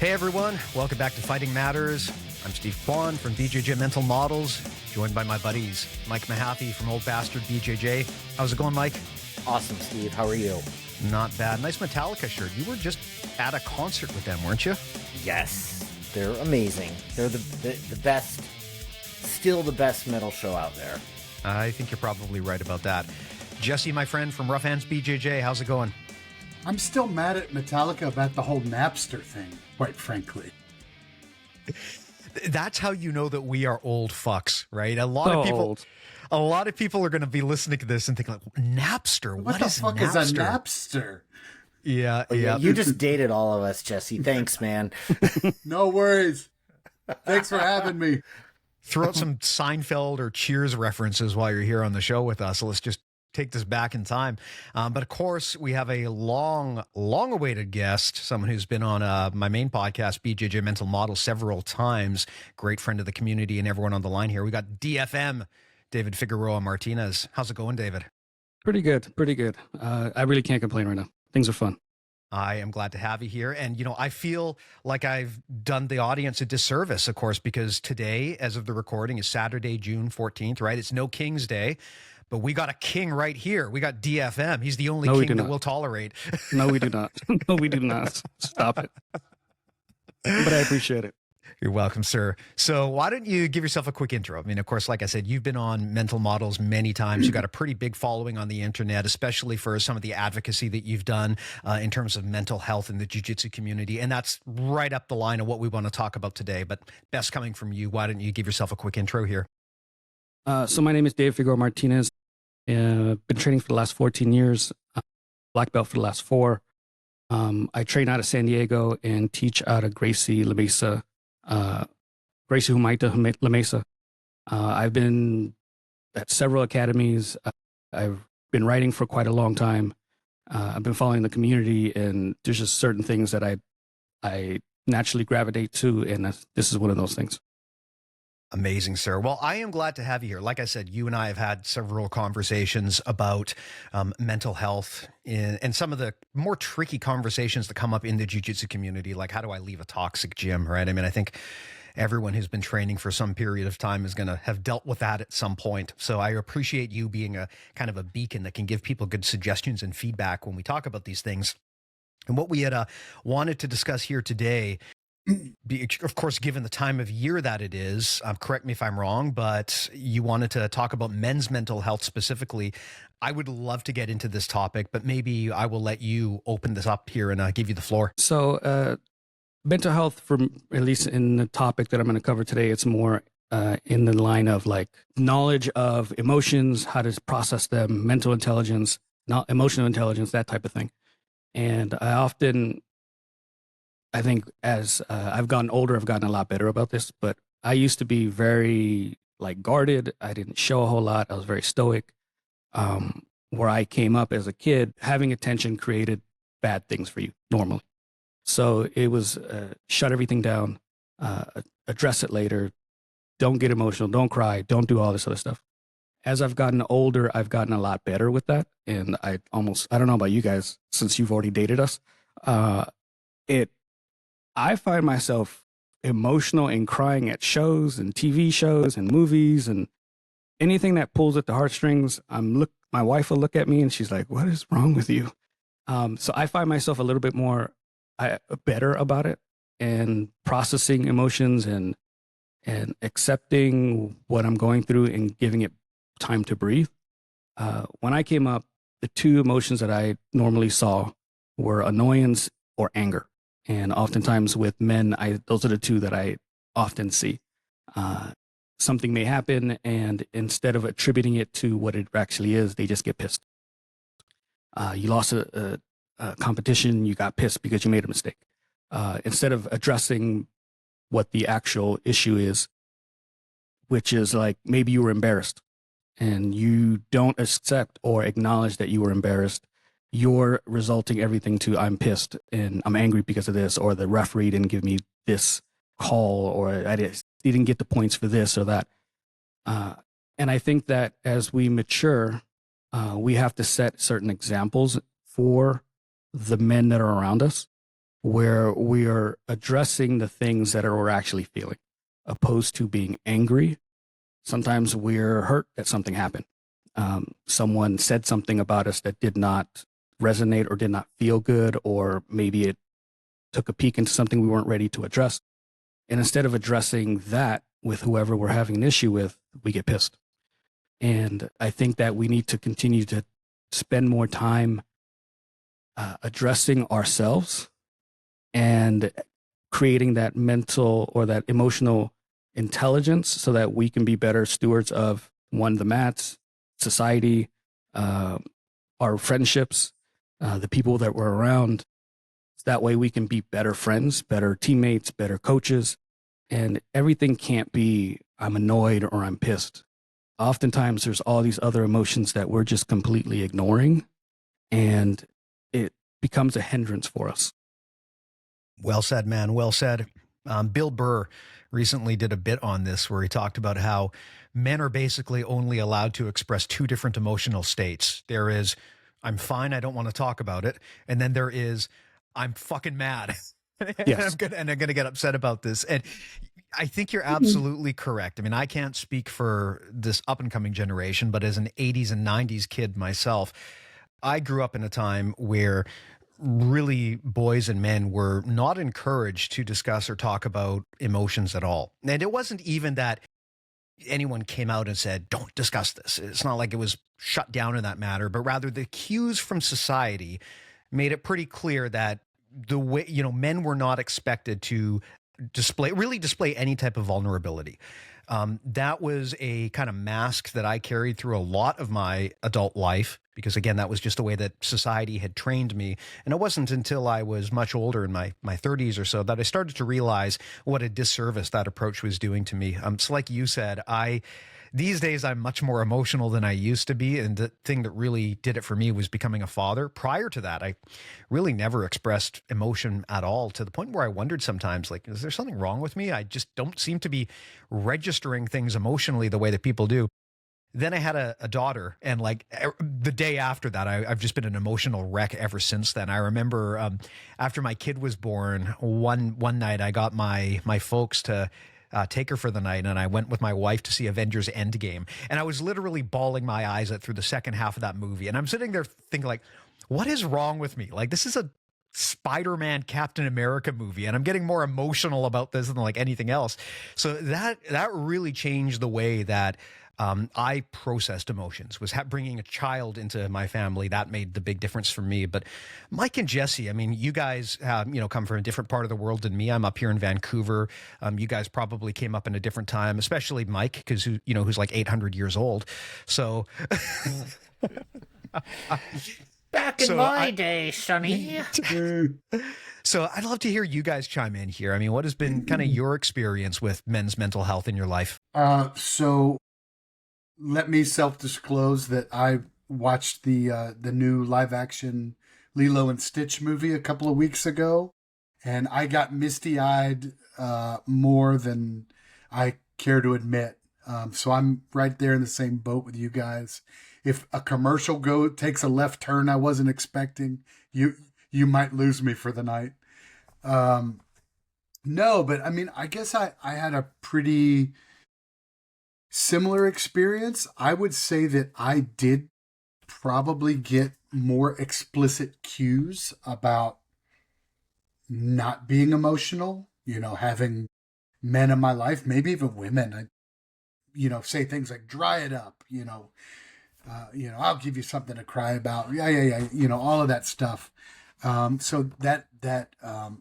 Hey everyone, welcome back to Fighting Matters. I'm Steve Kwan from BJJ Mental Models, joined by my buddies Mike Mahaffey from Old Bastard BJJ. How's it going, Mike? Awesome, Steve. How are you? Not bad. Nice Metallica shirt. You were just at a concert with them, weren't you? Yes, they're amazing. They're the best, still the best metal show out there. I think you're probably right about that. Jesse, my friend from Rough Hands BJJ, how's it going? I'm still mad at Metallica about the whole Napster thing, quite frankly. That's how you know that we are old fucks, right? A lot of people are going to be listening to this and thinking, like, Napster? What the fuck is a Napster? Yeah. You just dated all of us, Jesse. Thanks, man. No worries. Thanks for having me. Throw out some Seinfeld or Cheers references while you're here on the show with us. So let's just take this back in time. But of course, we have a long-awaited guest, someone who's been on my main podcast, BJJ Mental Models, several times. Great friend of the community and everyone on the line here. We got DFM, David Figueroa-Martinez. How's it going, David? Pretty good. I really can't complain right now. Things are fun. I am glad to have you here. And, you know, I feel like I've done the audience a disservice, of course, because today, as of the recording, is Saturday, June 14th, right? It's no King's Day. But we got a king right here. We got DFM. He's the only king that we'll tolerate. No, we do not. No, we do not. Stop it. But I appreciate it. You're welcome, sir. So why don't you give yourself a quick intro? I mean, of course, like I said, you've been on Mental Models many times. You've got a pretty big following on the internet, especially for some of the advocacy that you've done in terms of mental health in the Jiu-Jitsu community. And that's right up the line of what we want to talk about today. But best coming from you, why don't you give yourself a quick intro here? So my name is David Figueroa-Martinez. Been training for the last 14 years, black belt for the last 4. I train out of San Diego and teach out of Gracie La Mesa, Gracie Humaita La Mesa. I've been at several academies. I've been writing for quite a long time. I've been following the community, and there's just certain things that I naturally gravitate to, and this is one of those things. Amazing, sir. Well, I am glad to have you here. Like I said, you and I have had several conversations about mental health and some of the more tricky conversations that come up in the jiu-jitsu community, like how do I leave a toxic gym, right? I mean, I think everyone who's been training for some period of time is going to have dealt with that at some point. So I appreciate you being a kind of a beacon that can give people good suggestions and feedback when we talk about these things. And what we had wanted to discuss here today, of course, given the time of year that it is, correct me if I'm wrong, but you wanted to talk about men's mental health specifically. I would love to get into this topic, but maybe I will let you open this up here and give you the floor. So mental health, at least in the topic that I'm going to cover today, it's more in the line of like knowledge of emotions, how to process them, mental intelligence, not emotional intelligence, that type of thing. And I think as I've gotten older, I've gotten a lot better about this, but I used to be very like guarded. I didn't show a whole lot. I was very stoic. Where I came up as a kid, having attention created bad things for you normally. So it was shut everything down, address it later, don't get emotional, don't cry, don't do all this other stuff. As I've gotten older, I've gotten a lot better with that. And I don't know about you guys, since you've already dated us, I find myself emotional and crying at shows and TV shows and movies and anything that pulls at the heartstrings. My wife will look at me and she's like, "What is wrong with you?" So I find myself a little bit more better about it and processing emotions and accepting what I'm going through and giving it time to breathe. When I came up, the 2 emotions that I normally saw were annoyance or anger. And oftentimes with men, those are the 2 that I often see. Something may happen, and instead of attributing it to what it actually is, they just get pissed. You lost a competition, you got pissed because you made a mistake. Instead of addressing what the actual issue is, which is like maybe you were embarrassed and you don't accept or acknowledge that you were embarrassed, you're resulting everything to I'm pissed and I'm angry because of this, or the referee didn't give me this call, or I didn't get the points for this or that. And I think that as we mature, we have to set certain examples for the men that are around us where we are addressing the things that we're actually feeling, opposed to being angry. Sometimes we're hurt that something happened. Someone said something about us that did not resonate or did not feel good, or maybe it took a peek into something we weren't ready to address. And instead of addressing that with whoever we're having an issue with, we get pissed. And I think that we need to continue to spend more time addressing ourselves and creating that mental or that emotional intelligence so that we can be better stewards of, one, the mats, society, our friendships, the people that we're around. That way we can be better friends, better teammates, better coaches. And everything can't be, I'm annoyed or I'm pissed. Oftentimes there's all these other emotions that we're just completely ignoring, and it becomes a hindrance for us. Well said, man. Well said. Bill Burr recently did a bit on this where he talked about how men are basically only allowed to express two different emotional states. There is, I'm fine, I don't want to talk about it. And then there is, I'm fucking mad. Yes. I'm gonna get upset about this. And I think you're absolutely correct. I mean, I can't speak for this up and coming generation, but as an 80s and 90s kid myself, I grew up in a time where really boys and men were not encouraged to discuss or talk about emotions at all. And it wasn't even that anyone came out and said, don't discuss this. It's not like it was shut down in that matter, but rather the cues from society made it pretty clear that the way, men were not expected to display any type of vulnerability. That was a kind of mask that I carried through a lot of my adult life, because again, that was just the way that society had trained me. And it wasn't until I was much older, in my 30s or so, that I started to realize what a disservice that approach was doing to me. So like you said, these days I'm much more emotional than I used to be. And the thing that really did it for me was becoming a father. Prior to that, I really never expressed emotion at all, to the point where I wondered sometimes, like, is there something wrong with me? I just don't seem to be registering things emotionally the way that people do. Then I had a daughter, and like the day after that, I've just been an emotional wreck ever since then. I remember after my kid was born, one night I got my folks to take her for the night, and I went with my wife to see Avengers Endgame, and I was literally bawling my eyes out through the second half of that movie. And I'm sitting there thinking, like, what is wrong with me? Like, this is a Spider-Man Captain America movie, and I'm getting more emotional about this than like anything else. So that really changed the way that I processed emotions. Was bringing a child into my family, that made the big difference for me. But Mike and Jesse, I mean, you guys come from a different part of the world than me. I'm up here in Vancouver. You guys probably came up in a different time, especially Mike, because who's like 800 years old. So Back in my day, Sonny. So I'd love to hear you guys chime in here. I mean, what has been kind of your experience with men's mental health in your life? So let me self-disclose that I watched the new live-action Lilo and Stitch movie a couple of weeks ago, and I got misty-eyed more than I care to admit. So I'm right there in the same boat with you guys. If a commercial takes a left turn I wasn't expecting, you might lose me for the night. No, but I mean, I guess I had a pretty similar experience. I would say that I did probably get more explicit cues about not being emotional, having men in my life, maybe even women, say things like, dry it up, I'll give you something to cry about. Yeah. All of that stuff. So that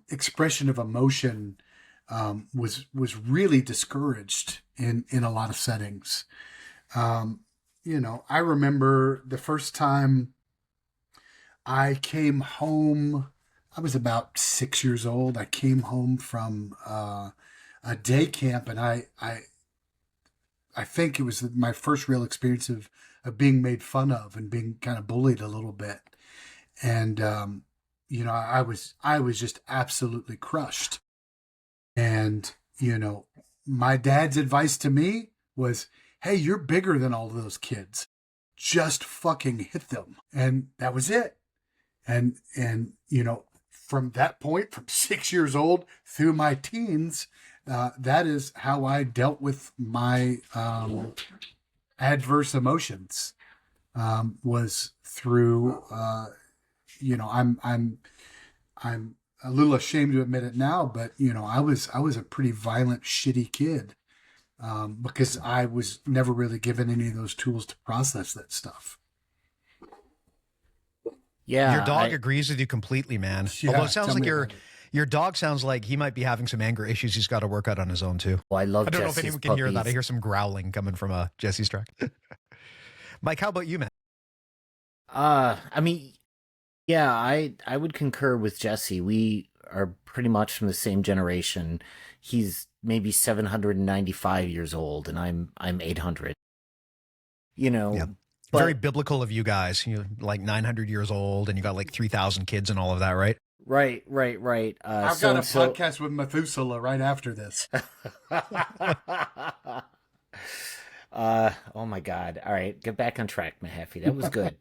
expression of emotion was really discouraged in a lot of settings. I remember the first time I came home, I was about 6 years old. I came home from a day camp, and I think it was my first real experience of being made fun of and being kind of bullied a little bit. And, I was just absolutely crushed. And, my dad's advice to me was, hey, you're bigger than all those kids. Just fucking hit them. And that was it. And from that point, from 6 years old through my teens, that is how I dealt with my adverse emotions, was through, I'm a little ashamed to admit it now, but I was a pretty violent, shitty kid, because I was never really given any of those tools to process that stuff. Yeah, Your dog agrees with you completely, man. Yeah, Although it sounds tell like me about it. your dog sounds like he might be having some anger issues he's got to work out on his own too. Well, I love I don't know if Jesse's anyone can hear that. I puppies. hear some growling coming from Jesse's truck. Mike, how about you, man? I mean, yeah, I would concur with Jesse. We are pretty much from the same generation. He's maybe 795 years old, and I'm 800. Yeah. But Very biblical of you guys. You're like 900 years old and you got like 3,000 kids and all of that, right? right. I've got a podcast with Methuselah right after this. Oh my God. All right. Get back on track, Mahaffey. That was good.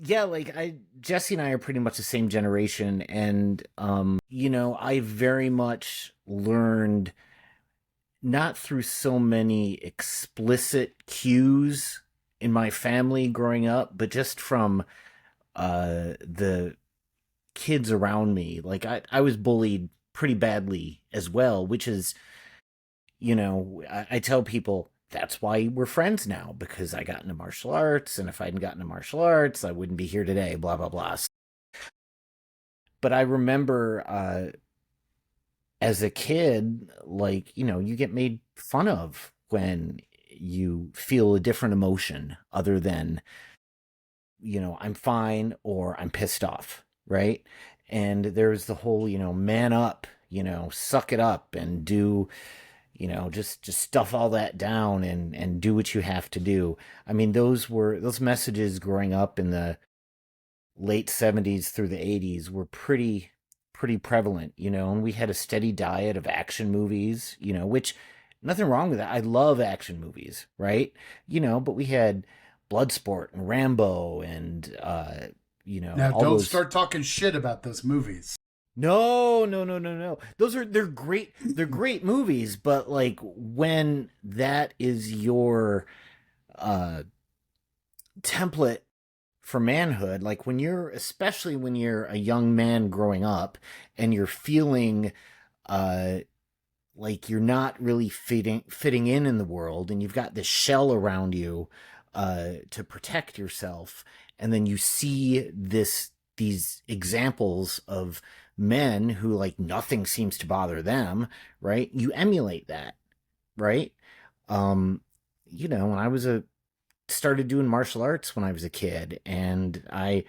Yeah, like Jesse and I are pretty much the same generation. And, I very much learned not through so many explicit cues in my family growing up, but just from, the kids around me. Like I was bullied pretty badly as well, which is, I tell people that's why we're friends now, because I got into martial arts, and if I hadn't gotten into martial arts, I wouldn't be here today, blah, blah, blah. But I remember as a kid, like, you get made fun of when you feel a different emotion other than, I'm fine or I'm pissed off, right? And there's the whole, man up, suck it up and do, just stuff all that down and do what you have to do. I mean, those messages growing up in the late 70s through the 80s were pretty prevalent, and we had a steady diet of action movies, which nothing wrong with that. I love action movies, right? But we had Bloodsport and Rambo and, Now, all don't those... start talking shit about those movies. No. They're great. They're great movies, but like when that is your template for manhood, like especially when you're a young man growing up and you're feeling like you're not really fitting in the world, and you've got this shell around you to protect yourself, and then you see these examples of men who, like, nothing seems to bother them, right? You emulate that, right? When I started doing martial arts when I was a kid, and I,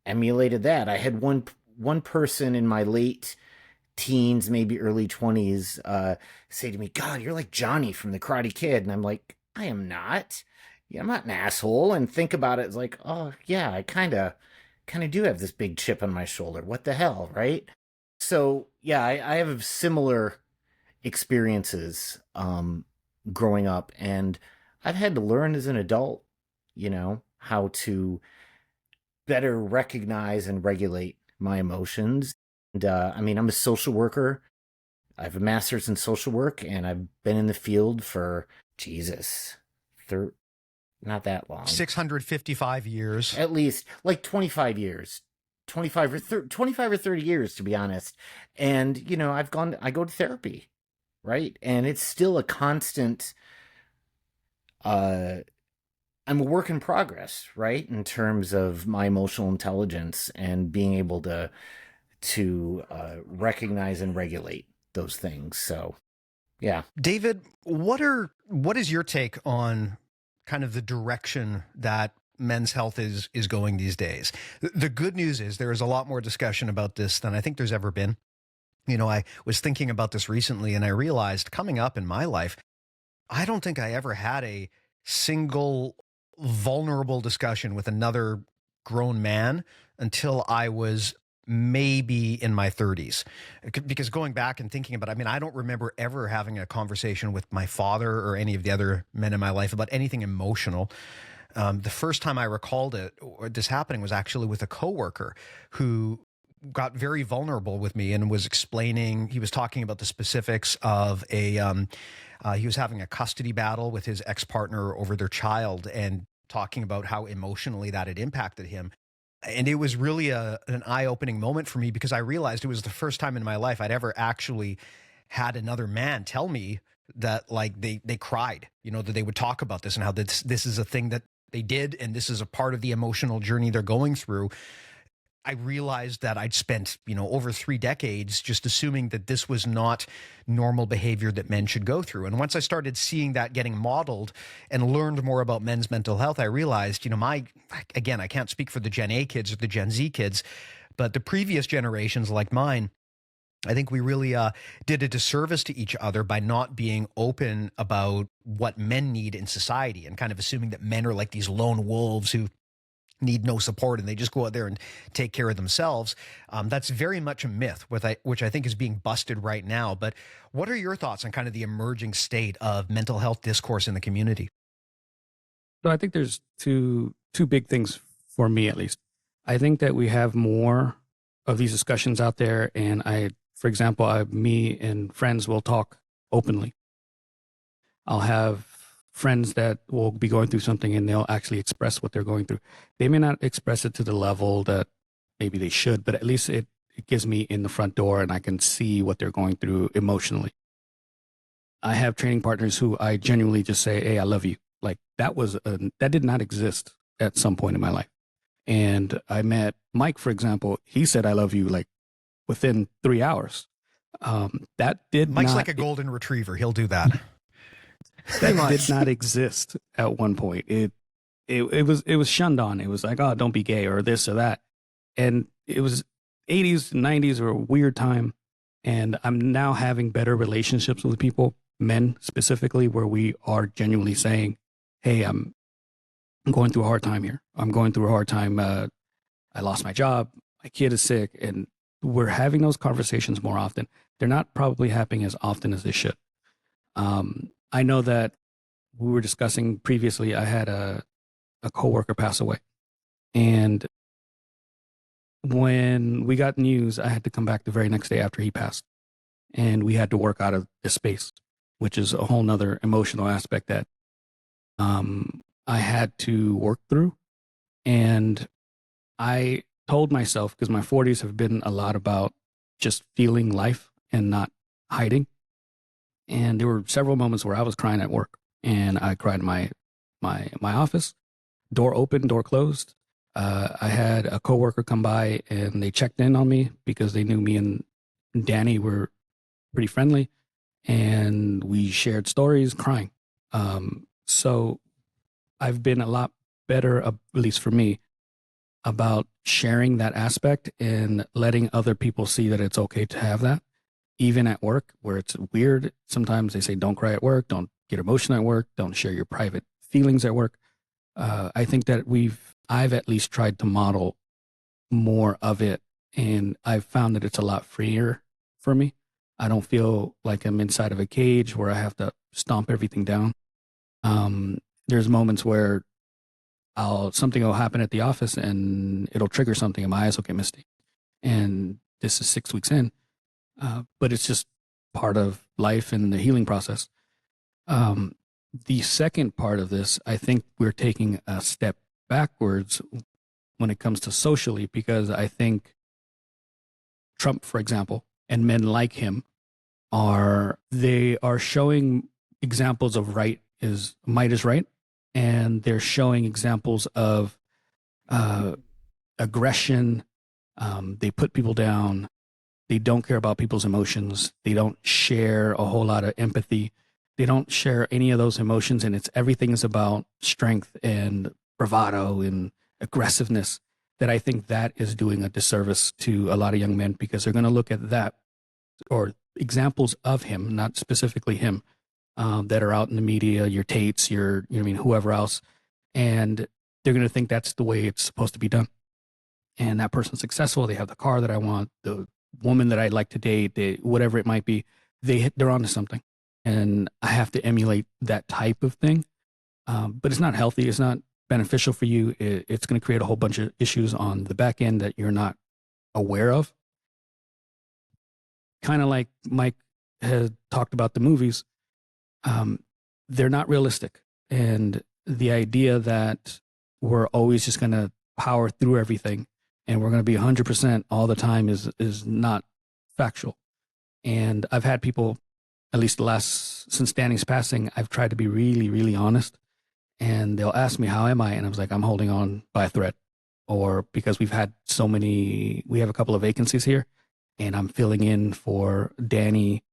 emulated that. I had one person in my late teens, maybe early 20s, say to me, "God, you're like Johnny from the Karate Kid." And I'm like, I am not. Yeah, I'm not an asshole. And think about it, it's like, oh yeah, I kind of do have this big chip on my shoulder. What the hell, right? So yeah, I have similar experiences growing up, and I've had to learn as an adult, how to better recognize and regulate my emotions. And I'm a social worker. I have a master's in social work, and I've been in the field for, Jesus, not that long. 655 years. At least like 25 years. 25 or 30 years, to be honest. And, I go to therapy, right? And it's still a constant, I'm a work in progress, right? In terms of my emotional intelligence and being able to recognize and regulate those things. So, yeah. David, what is your take on kind of the direction that men's health is going these days? The good news is there is a lot more discussion about this than I think there's ever been. I was thinking about this recently, and I realized coming up in my life, I don't think I ever had a single vulnerable discussion with another grown man until I was maybe in my 30s. Because going back and thinking about it, I don't remember ever having a conversation with my father or any of the other men in my life about anything emotional. The first time I recalled it, or this happening, was actually with a coworker who got very vulnerable with me and was explaining, he was talking about the specifics of he was having a custody battle with his ex-partner over their child, and talking about how emotionally that had impacted him. And it was really an eye-opening moment for me, because I realized it was the first time in my life I'd ever actually had another man tell me that, like, they cried, that they would talk about this and how this is a thing that they did, and this is a part of the emotional journey they're going through. I realized that I'd spent, over 3 decades just assuming that this was not normal behavior that men should go through. And once I started seeing that getting modeled and learned more about men's mental health, I realized, again, I can't speak for the Gen A kids or the Gen Z kids, but the previous generations like mine, I think we really did a disservice to each other by not being open about what men need in society, and kind of assuming that men are like these lone wolves who need no support and they just go out there and take care of themselves. That's very much a myth, which I think is being busted right now. But what are your thoughts on kind of the emerging state of mental health discourse in the community? So I think there's two big things for me, at least. I think that we have more of these discussions out there, and for example, me and friends will talk openly. I'll have friends that will be going through something and they'll actually express what they're going through. They may not express it to the level that maybe they should, but at least it gives me in the front door and I can see what they're going through emotionally. I have training partners who I genuinely just say, hey, I love you. Like that did not exist at some point in my life. And I met Mike, for example. He said, I love you, like within 3 hours. Mike's like a golden retriever. He'll do that. That did not exist at one point. It was shunned on. It was like, oh, don't be gay or this or that. And it was 80s, 90s were a weird time. And I'm now having better relationships with people, men specifically, where we are genuinely saying, hey, I'm going through a hard time here. I'm going through a hard time. I lost my job. My kid is sick. And we're having those conversations more often. They're not probably happening as often as they should. I know that we were discussing previously, I had a coworker pass away. And when we got news, I had to come back the very next day after he passed. And we had to work out of the space, which is a whole nother emotional aspect that I had to work through. And I told myself, because my 40s have been a lot about just feeling life and not hiding. And there were several moments where I was crying at work, and I cried in my office, door open, door closed. I had a coworker come by and they checked in on me because they knew me and Danny were pretty friendly, and we shared stories crying. So I've been a lot better, at least for me, about sharing that aspect and letting other people see that it's okay to have that. Even at work, where it's weird, sometimes they say, don't cry at work, don't get emotional at work, don't share your private feelings at work. I think that I've at least tried to model more of it, and I've found that it's a lot freer for me. I don't feel like I'm inside of a cage where I have to stomp everything down. There's moments where something will happen at the office and it'll trigger something and my eyes will get misty. And this is 6 weeks in. But it's just part of life and the healing process. The second part of this, I think we're taking a step backwards when it comes to socially, because I think Trump, for example, and men like him are showing examples of might is right, and they're showing examples of aggression. They put people down. They don't care about people's emotions. They don't share a whole lot of empathy. They don't share any of those emotions, and everything is about strength and bravado and aggressiveness. That I think that is doing a disservice to a lot of young men, because they're going to look at that or examples of him, not specifically him, that are out in the media, your Tates, whoever else, and they're going to think that's the way it's supposed to be done. And that person's successful. They have the car that I want, the woman that I'd like to date, whatever it might be, they're onto something. And I have to emulate that type of thing. But it's not healthy. It's not beneficial for you. It's going to create a whole bunch of issues on the back end that you're not aware of. Kind of like Mike had talked about the movies, they're not realistic. And the idea that we're always just going to power through everything and we're going to be 100% all the time is not factual. And I've had people, at least since Danny's passing, I've tried to be really, really honest. And they'll ask me, how am I? And I was like, I'm holding on by a thread. Or because we have a couple of vacancies here, and I'm filling in for Danny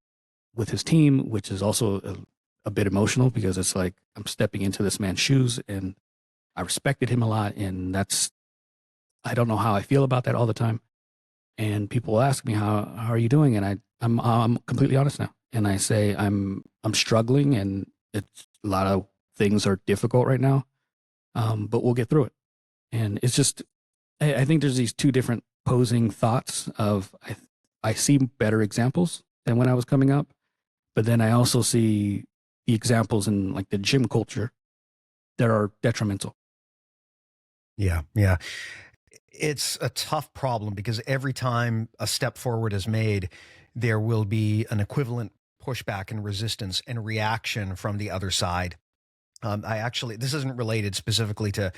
with his team, which is also a bit emotional because it's like I'm stepping into this man's shoes, and I respected him a lot. And I don't know how I feel about that all the time. And people will ask me, how are you doing? And I'm completely honest now. And I say, I'm struggling, and it's a lot of things are difficult right now. But we'll get through it. And it's just, I think there's these two different opposing thoughts of, I see better examples than when I was coming up, but then I also see the examples in like the gym culture that are detrimental. Yeah. Yeah. It's a tough problem because every time a step forward is made, there will be an equivalent pushback and resistance and reaction from the other side. This isn't related specifically to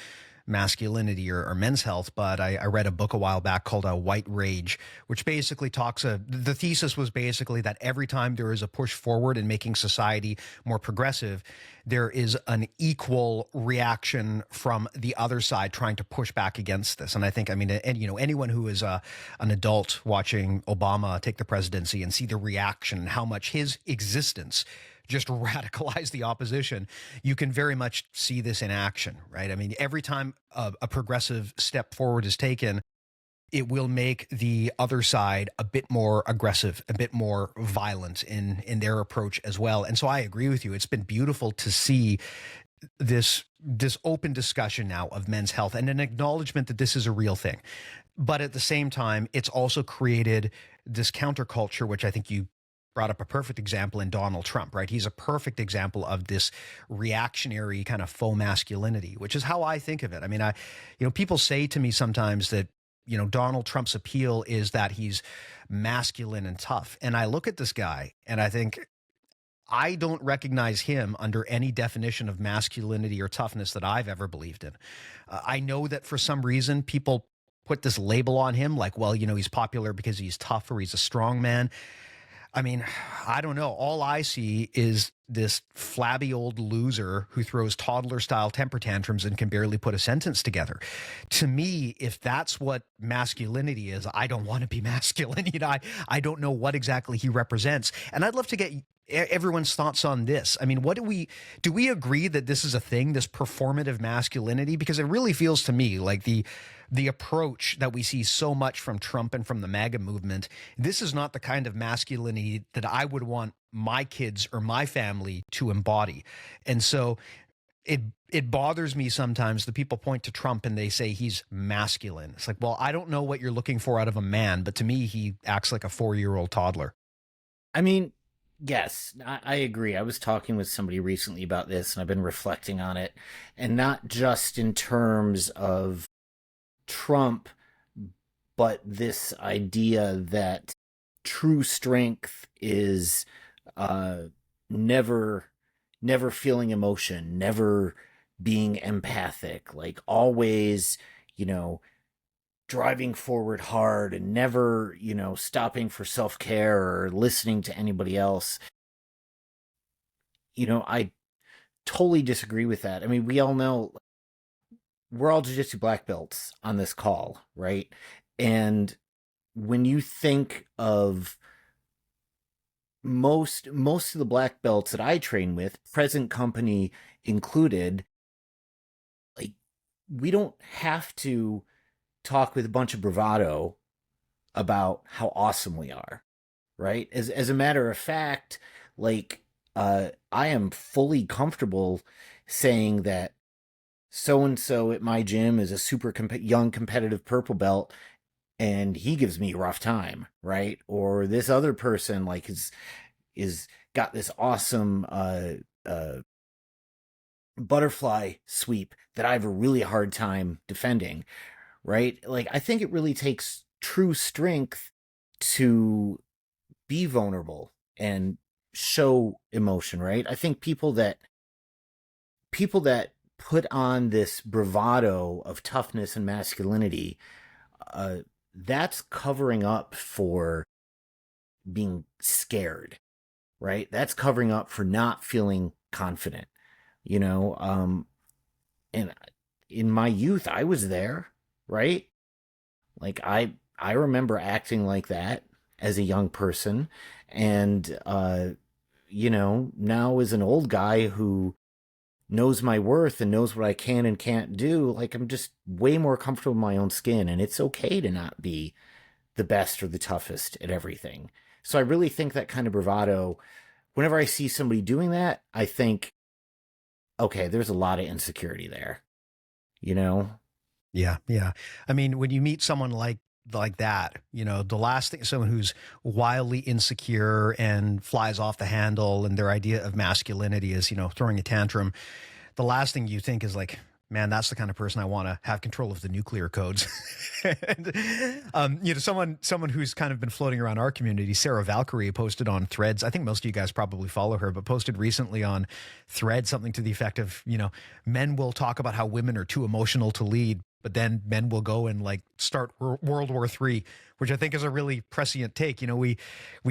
masculinity or men's health, but I read a book a while back called White Rage, which basically the thesis was basically that every time there is a push forward in making society more progressive, there is an equal reaction from the other side trying to push back against this. And I think, anyone who is an adult watching Obama take the presidency and see the reaction and how much his existence just radicalize the opposition, you can very much see this in action, right? I mean, every time a progressive step forward is taken, it will make the other side a bit more aggressive, a bit more violent in their approach as well. And so I agree with you. It's been beautiful to see this open discussion now of men's health and an acknowledgement that this is a real thing. But at the same time, it's also created this counterculture, which I think you brought up a perfect example in Donald Trump, right? He's a perfect example of this reactionary kind of faux masculinity, which is how I think of it. I mean, people say to me sometimes that, Donald Trump's appeal is that he's masculine and tough. And I look at this guy and I think, I don't recognize him under any definition of masculinity or toughness that I've ever believed in. I know that for some reason people put this label on him like, well, he's popular because he's tough or he's a strong man. I mean, I don't know. All I see is this flabby old loser who throws toddler-style temper tantrums and can barely put a sentence together. To me, if that's what masculinity is, I don't want to be masculine. I don't know what exactly he represents. And I'd love to get everyone's thoughts on this. I mean, do we agree that this is a thing, this performative masculinity? Because it really feels to me like the approach that we see so much from Trump and from the MAGA movement, this is not the kind of masculinity that I would want my kids or my family to embody. And so it bothers me sometimes that people point to Trump and they say he's masculine. It's like, well, I don't know what you're looking for out of a man, but to me, he acts like a 4-year-old toddler. I mean, yes, I agree. I was talking with somebody recently about this, and I've been reflecting on it, and not just in terms of Trump, but this idea that true strength is never feeling emotion, never being empathic, like always, driving forward hard and never, stopping for self-care or listening to anybody else. I totally disagree with that. I mean, we all know we're all Jiu-Jitsu black belts on this call, right? And when you think of most of the black belts that I train with, present company included, like, we don't have to talk with a bunch of bravado about how awesome we are, right? As a matter of fact, like, I am fully comfortable saying that so-and-so at my gym is a super young competitive purple belt and he gives me a rough time, right? Or this other person like is got this awesome butterfly sweep that I have a really hard time defending, right? Like, I think it really takes true strength to be vulnerable and show emotion, right? I think people that put on this bravado of toughness and masculinity, that's covering up for being scared, right? That's covering up for not feeling confident, you know? And in my youth, I was there, right? Like, I remember acting like that as a young person. And, now as an old guy who knows my worth and knows what I can and can't do, like, I'm just way more comfortable in my own skin, and it's okay to not be the best or the toughest at everything. So I really think that kind of bravado, whenever I see somebody doing that, I think, okay, there's a lot of insecurity there, you know? Yeah, yeah. I mean, when you meet someone like that, the last thing, someone who's wildly insecure and flies off the handle, and their idea of masculinity is, throwing a tantrum. The last thing you think is like, man, that's the kind of person I want to have control of the nuclear codes. And, someone who's kind of been floating around our community, Sarah Valkyrie, posted on Threads. I think most of you guys probably follow her, but posted recently on Threads something to the effect of, men will talk about how women are too emotional to lead, but then men will go and like start World War III, which I think is a really prescient take. We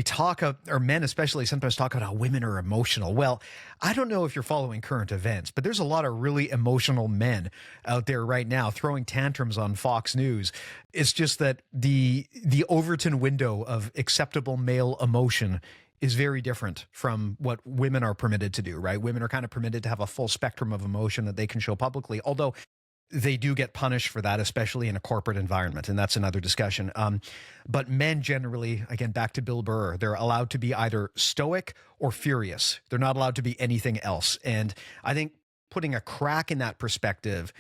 talk, or men especially sometimes talk about how women are emotional. Well, I don't know if you're following current events, but there's a lot of really emotional men out there right now throwing tantrums on Fox News. It's just that the Overton window of acceptable male emotion is very different from what women are permitted to do, right? Women are kind of permitted to have a full spectrum of emotion that they can show publicly, although they do get punished for that, especially in a corporate environment. And that's another discussion. But men generally, again, back to Bill Burr, they're allowed to be either stoic or furious. They're not allowed to be anything else. And I think putting a crack in that perspective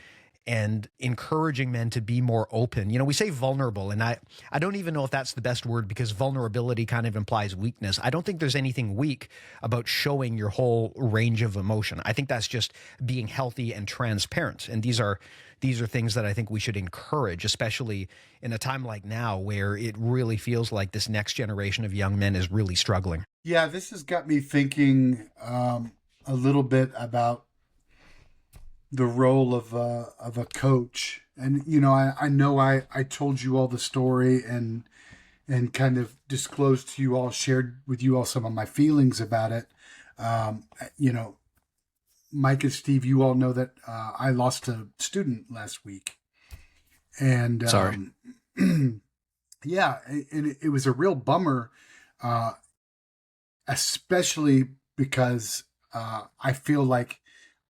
and encouraging men to be more open. We say vulnerable, and I don't even know if that's the best word, because vulnerability kind of implies weakness. I don't think there's anything weak about showing your whole range of emotion. I think that's just being healthy and transparent. And these are things that I think we should encourage, especially in a time like now where it really feels like this next generation of young men is really struggling. Yeah, this has got me thinking a little bit about the role of a coach. And I know I told you all the story and kind of disclosed to you all, shared with you all some of my feelings about it. Mike and Steve, you all know that I lost a student last week, and Sorry. Yeah, and it was a real bummer, especially because I feel like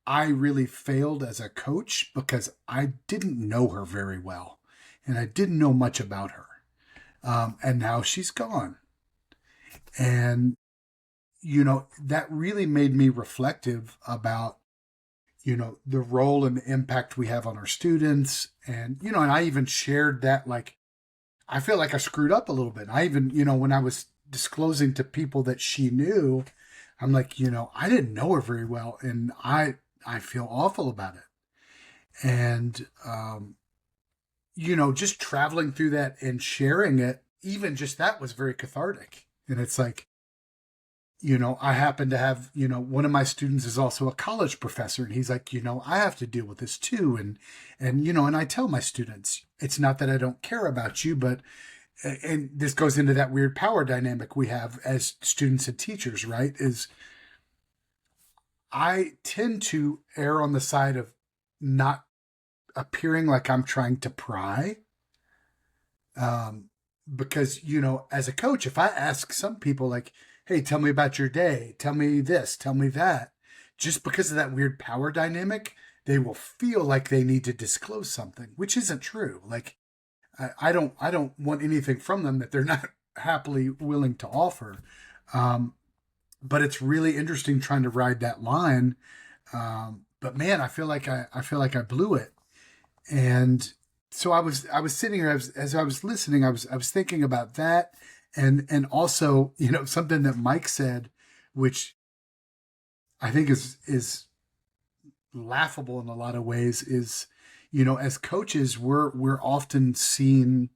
I really failed as a coach because I didn't know her very well, and I didn't know much about her. And now she's gone. And, that really made me reflective about, the role and the impact we have on our students. And, and I even shared that, like, I feel like I screwed up a little bit. I even, when I was disclosing to people that she knew, I'm like, I didn't know her very well. And I feel awful about it. And, just traveling through that and sharing it, even just that was very cathartic. And it's like, I happen to have, one of my students is also a college professor, and he's like, I have to deal with this too. And I tell my students, it's not that I don't care about you, but, and this goes into that weird power dynamic we have as students and teachers, right? Is I tend to err on the side of not appearing like I'm trying to pry. Because, as a coach, if I ask some people like, hey, tell me about your day, tell me this, tell me that, just because of that weird power dynamic, they will feel like they need to disclose something, which isn't true. Like, I don't want anything from them that they're not happily willing to offer. But it's really interesting trying to ride that line. But man, I feel like I blew it. And so I was sitting here, as I was listening, I was thinking about that. And also, something that Mike said, which I think is laughable in a lot of ways is, as coaches, we're often seen,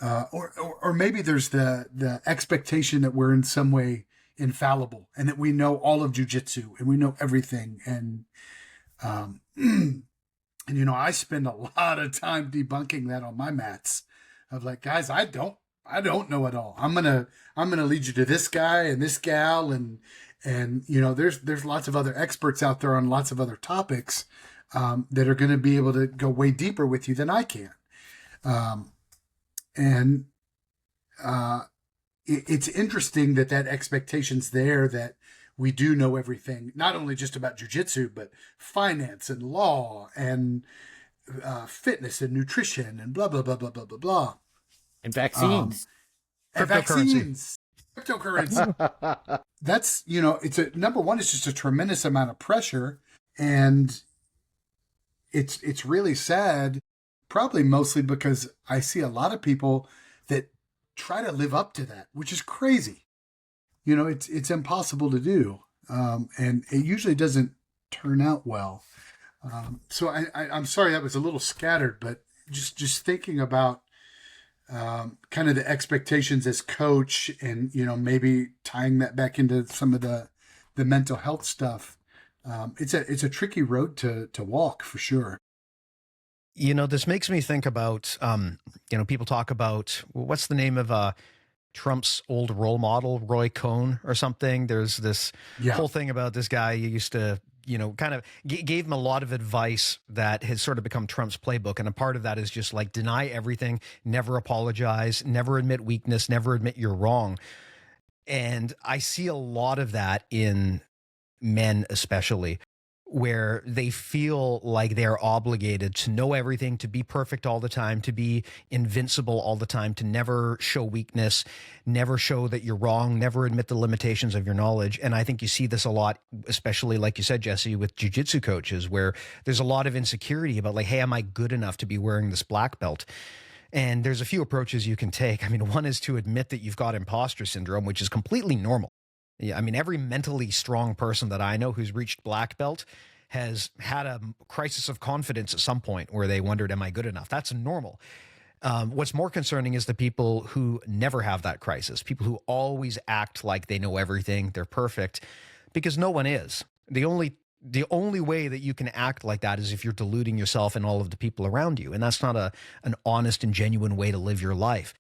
or maybe there's the expectation that we're in some way infallible and that we know all of jiu-jitsu and we know everything. And, and, I spend a lot of time debunking that on my mats of like, guys, I don't know it all. I'm going to lead you to this guy and this gal. And, there's lots of other experts out there on lots of other topics, that are going to be able to go way deeper with you than I can. It's interesting that expectation's there, that we do know everything, not only just about jiu-jitsu, but finance and law and fitness and nutrition and blah, blah, blah, blah, blah, blah, blah. And vaccines. Cryptocurrency. That's, number one, it's just a tremendous amount of pressure. And it's really sad, probably mostly because I see a lot of people that try to live up to that, which is crazy. It's impossible to do. And it usually doesn't turn out well. So I'm sorry that was a little scattered, but just thinking about kind of the expectations as coach and, maybe tying that back into some of the mental health stuff. It's a tricky road to walk for sure. This makes me think about, people talk about, what's the name of Trump's old role model, Roy Cohn or something. There's this whole thing about this guy who used to, kind of gave him a lot of advice that has sort of become Trump's playbook. And a part of that is just like deny everything, never apologize, never admit weakness, never admit you're wrong. And I see a lot of that in men, especially, where they feel like they're obligated to know everything, to be perfect all the time, to be invincible all the time, to never show weakness, never show that you're wrong, never admit the limitations of your knowledge. And I think you see this a lot, especially like you said, Jesse, with jiu-jitsu coaches, where there's a lot of insecurity about like, hey, am I good enough to be wearing this black belt? And there's a few approaches you can take. I mean, one is to admit that you've got imposter syndrome, which is completely normal. Yeah, I mean, every mentally strong person that I know who's reached black belt has had a crisis of confidence at some point where they wondered, am I good enough? That's normal. What's more concerning is the people who never have that crisis, people who always act like they know everything, they're perfect, because no one is. The only way that you can act like that is if you're deluding yourself and all of the people around you. And that's not an honest and genuine way to live your life.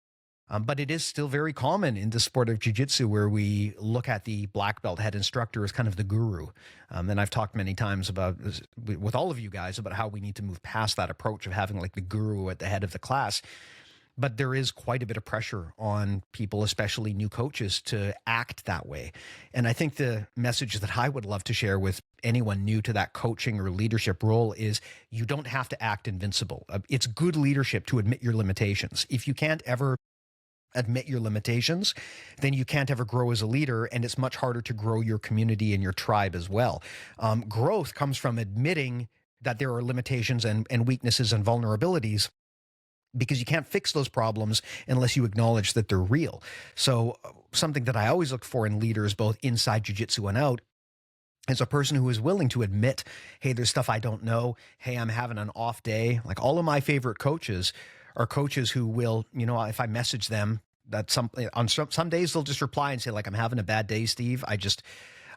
But it is still very common in the sport of jiu-jitsu where we look at the black belt head instructor as kind of the guru. And I've talked many times about with all of you guys about how we need to move past that approach of having like the guru at the head of the class. But there is quite a bit of pressure on people, especially new coaches, to act that way. And I think the message that I would love to share with anyone new to that coaching or leadership role is you don't have to act invincible. It's good leadership to admit your limitations. If you can't ever admit your limitations, then you can't ever grow as a leader, and it's much harder to grow your community and your tribe as well. Growth comes from admitting that there are limitations and weaknesses and vulnerabilities, because you can't fix those problems unless you acknowledge that they're real. So something that I always look for in leaders, both inside jiu-jitsu and out, is a person who is willing to admit, hey, there's stuff I don't know. Hey, I'm having an off day. Like all of my favorite coaches are coaches who will, if I message them that on some days they'll just reply and say like, I'm having a bad day, Steve.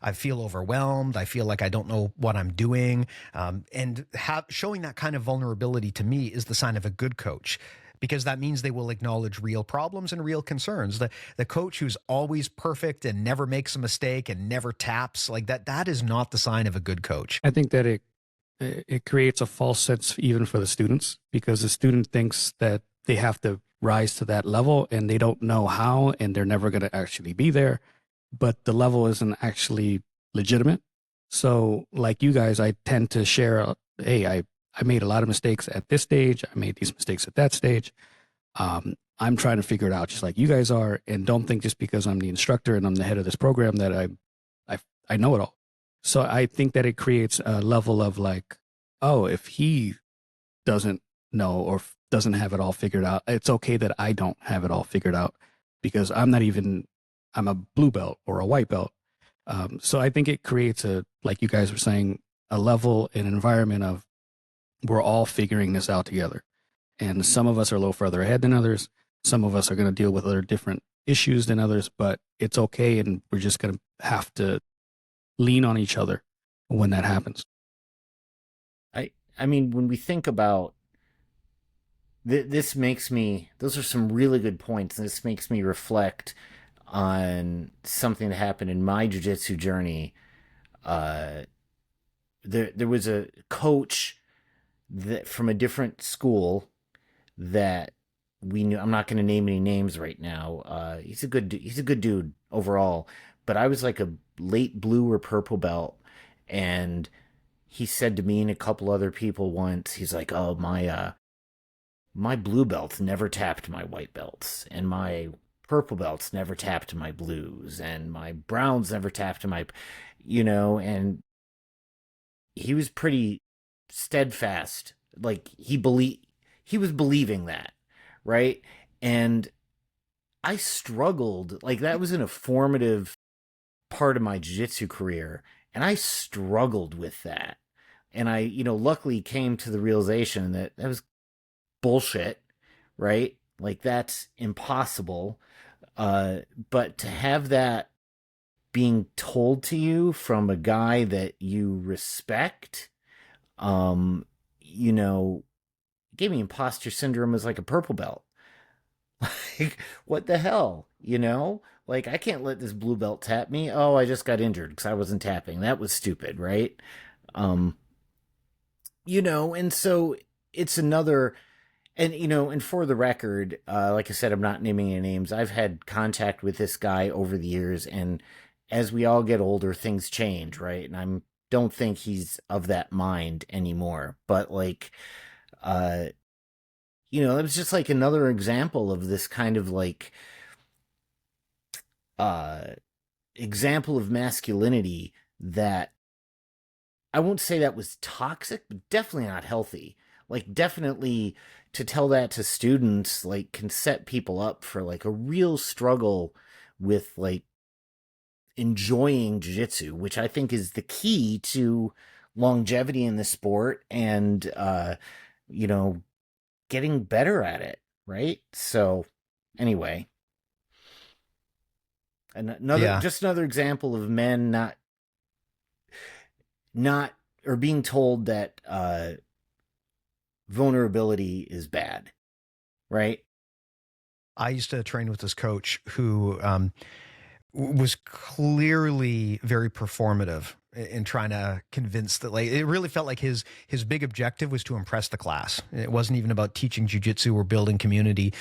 I feel overwhelmed. I feel like I don't know what I'm doing. And showing that kind of vulnerability to me is the sign of a good coach, because that means they will acknowledge real problems and real concerns. The coach who's always perfect and never makes a mistake and never taps like that is not the sign of a good coach. I think that it creates a false sense even for the students, because the student thinks that they have to rise to that level and they don't know how, and they're never going to actually be there. But the level isn't actually legitimate. So like you guys, I tend to share, hey, I made a lot of mistakes at this stage. I made these mistakes at that stage. I'm trying to figure it out just like you guys are. And don't think just because I'm the instructor and I'm the head of this program that I know it all. So I think that it creates a level of like, oh, if he doesn't know or doesn't have it all figured out, it's okay that I don't have it all figured out, because I'm a blue belt or a white belt. So I think it creates like you guys were saying, a level, an environment of we're all figuring this out together. And some of us are a little further ahead than others. Some of us are going to deal with other different issues than others, but it's okay. And we're just going to have to lean on each other when that happens. I mean, when we think about this makes me, those are some really good points. This makes me reflect on something that happened in my jiu-jitsu journey. There was a coach that from a different school that we knew. I'm not going to name any names right now. He's a good dude overall, but I was like a late blue or purple belt, and he said to me and a couple other people once, he's like, "Oh, my blue belts never tapped my white belts, and my purple belts never tapped my blues, and my browns never tapped my, and he was pretty steadfast. Like he was believing that, right? And I struggled, like that was an formative part of my jiu-jitsu career, and I struggled with that. And I, luckily came to the realization that that was bullshit, right? Like that's impossible. But to have that being told to you from a guy that you respect, gave me imposter syndrome as like a purple belt. Like, what the hell, Like, I can't let this blue belt tap me. Oh, I just got injured because I wasn't tapping. That was stupid, right? And so it's another, and for the record, like I said, I'm not naming any names. I've had contact with this guy over the years, and as we all get older, things change, right? And don't think he's of that mind anymore. But like, it was just like another example of this kind of like example of masculinity that I won't say that was toxic, but definitely not healthy. Like definitely to tell that to students like can set people up for like a real struggle with like enjoying jiu-jitsu, which I think is the key to longevity in the sport and getting better at it, right? So anyway, another example of men not or being told that vulnerability is bad, right? I used to train with this coach who was clearly very performative in trying to convince that, like, it really felt like his big objective was to impress the class. It wasn't even about teaching jiu-jitsu or building community.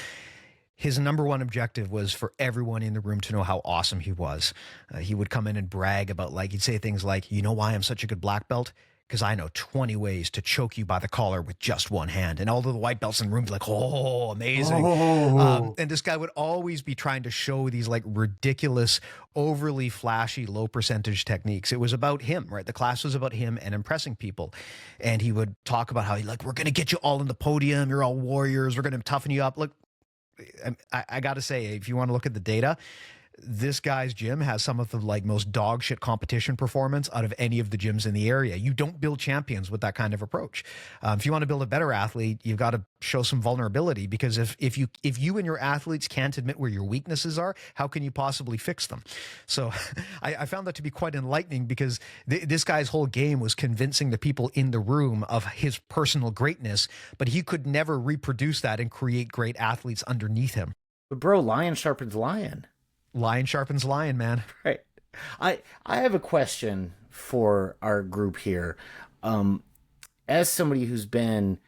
His number one objective was for everyone in the room to know how awesome he was. He would come in and brag about, like, he'd say things like, "You know why I'm such a good black belt? Because I know 20 ways to choke you by the collar with just one hand." And all of the white belts in the room would be like, "Oh, amazing." And this guy would always be trying to show these like ridiculous, overly flashy, low percentage techniques. It was about him, right? The class was about him and impressing people. And he would talk about how we're going to get you all in the podium. You're all warriors. We're going to toughen you up. Look, I got to say, if you want to look at the data, this guy's gym has some of the like most dog shit competition performance out of any of the gyms in the area. You don't build champions with that kind of approach. If you want to build a better athlete, you've got to show some vulnerability, because if you and your athletes can't admit where your weaknesses are, how can you possibly fix them? So I found that to be quite enlightening, because this guy's whole game was convincing the people in the room of his personal greatness, but he could never reproduce that and create great athletes underneath him. But bro, lion sharpens lion. Lion sharpens lion, man. Right. I have a question for our group here. As somebody who's been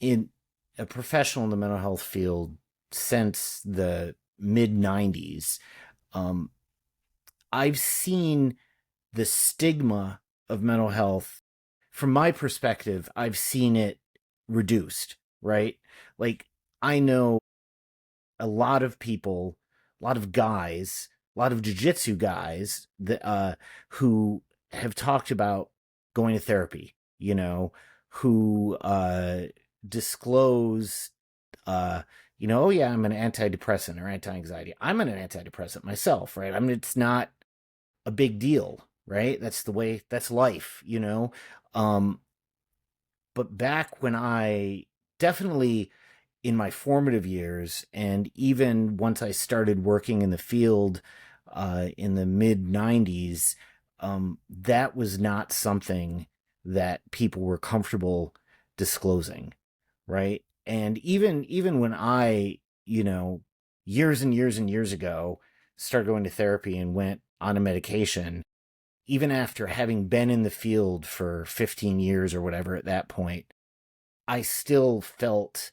in a professional in the mental health field since the mid 90s, I've seen the stigma of mental health. From my perspective, I've seen it reduced, right? Like, I know a lot of people, a lot of guys, a lot of jiu-jitsu guys that who have talked about going to therapy, who disclose, oh yeah, I'm an antidepressant or anti-anxiety. I'm an antidepressant myself, right? I mean, it's not a big deal, right? That's the way, that's life, Um, but back when I definitely in my formative years, and even once I started working in the field in the mid 90s, that was not something that people were comfortable disclosing, right? And even when I, years and years and years ago, started going to therapy and went on a medication, even after having been in the field for 15 years or whatever at that point, I still felt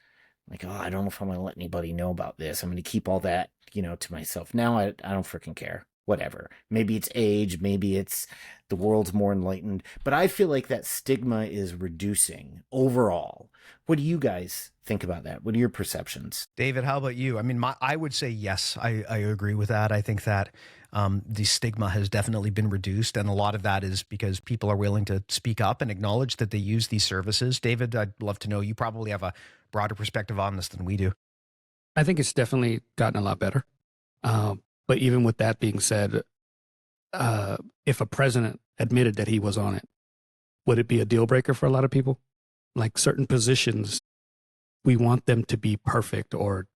like, oh, I don't know if I'm going to let anybody know about this. I'm going to keep all that, to myself. Now I don't freaking care. Whatever. Maybe it's age. Maybe it's the world's more enlightened. But I feel like that stigma is reducing overall. What do you guys think about that? What are your perceptions? David, how about you? I mean, I would say yes, I agree with that. I think that the stigma has definitely been reduced. And a lot of that is because people are willing to speak up and acknowledge that they use these services. David, I'd love to know, you probably have a broader perspective on this than we do. I think it's definitely gotten a lot better. But even with that being said, if a president admitted that he was on it, would it be a deal breaker for a lot of people? Like certain positions, we want them to be perfect or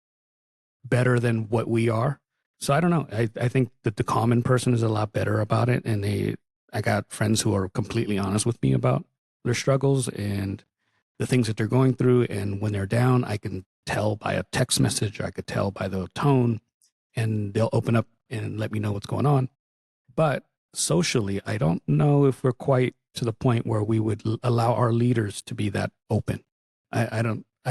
better than what we are. So I don't know. I think that the common person is a lot better about it. And I got friends who are completely honest with me about their struggles and the things that they're going through. And when they're down, I can tell by a text message, or I could tell by the tone, and they'll open up and let me know what's going on. But socially, I don't know if we're quite to the point where we would allow our leaders to be that open. I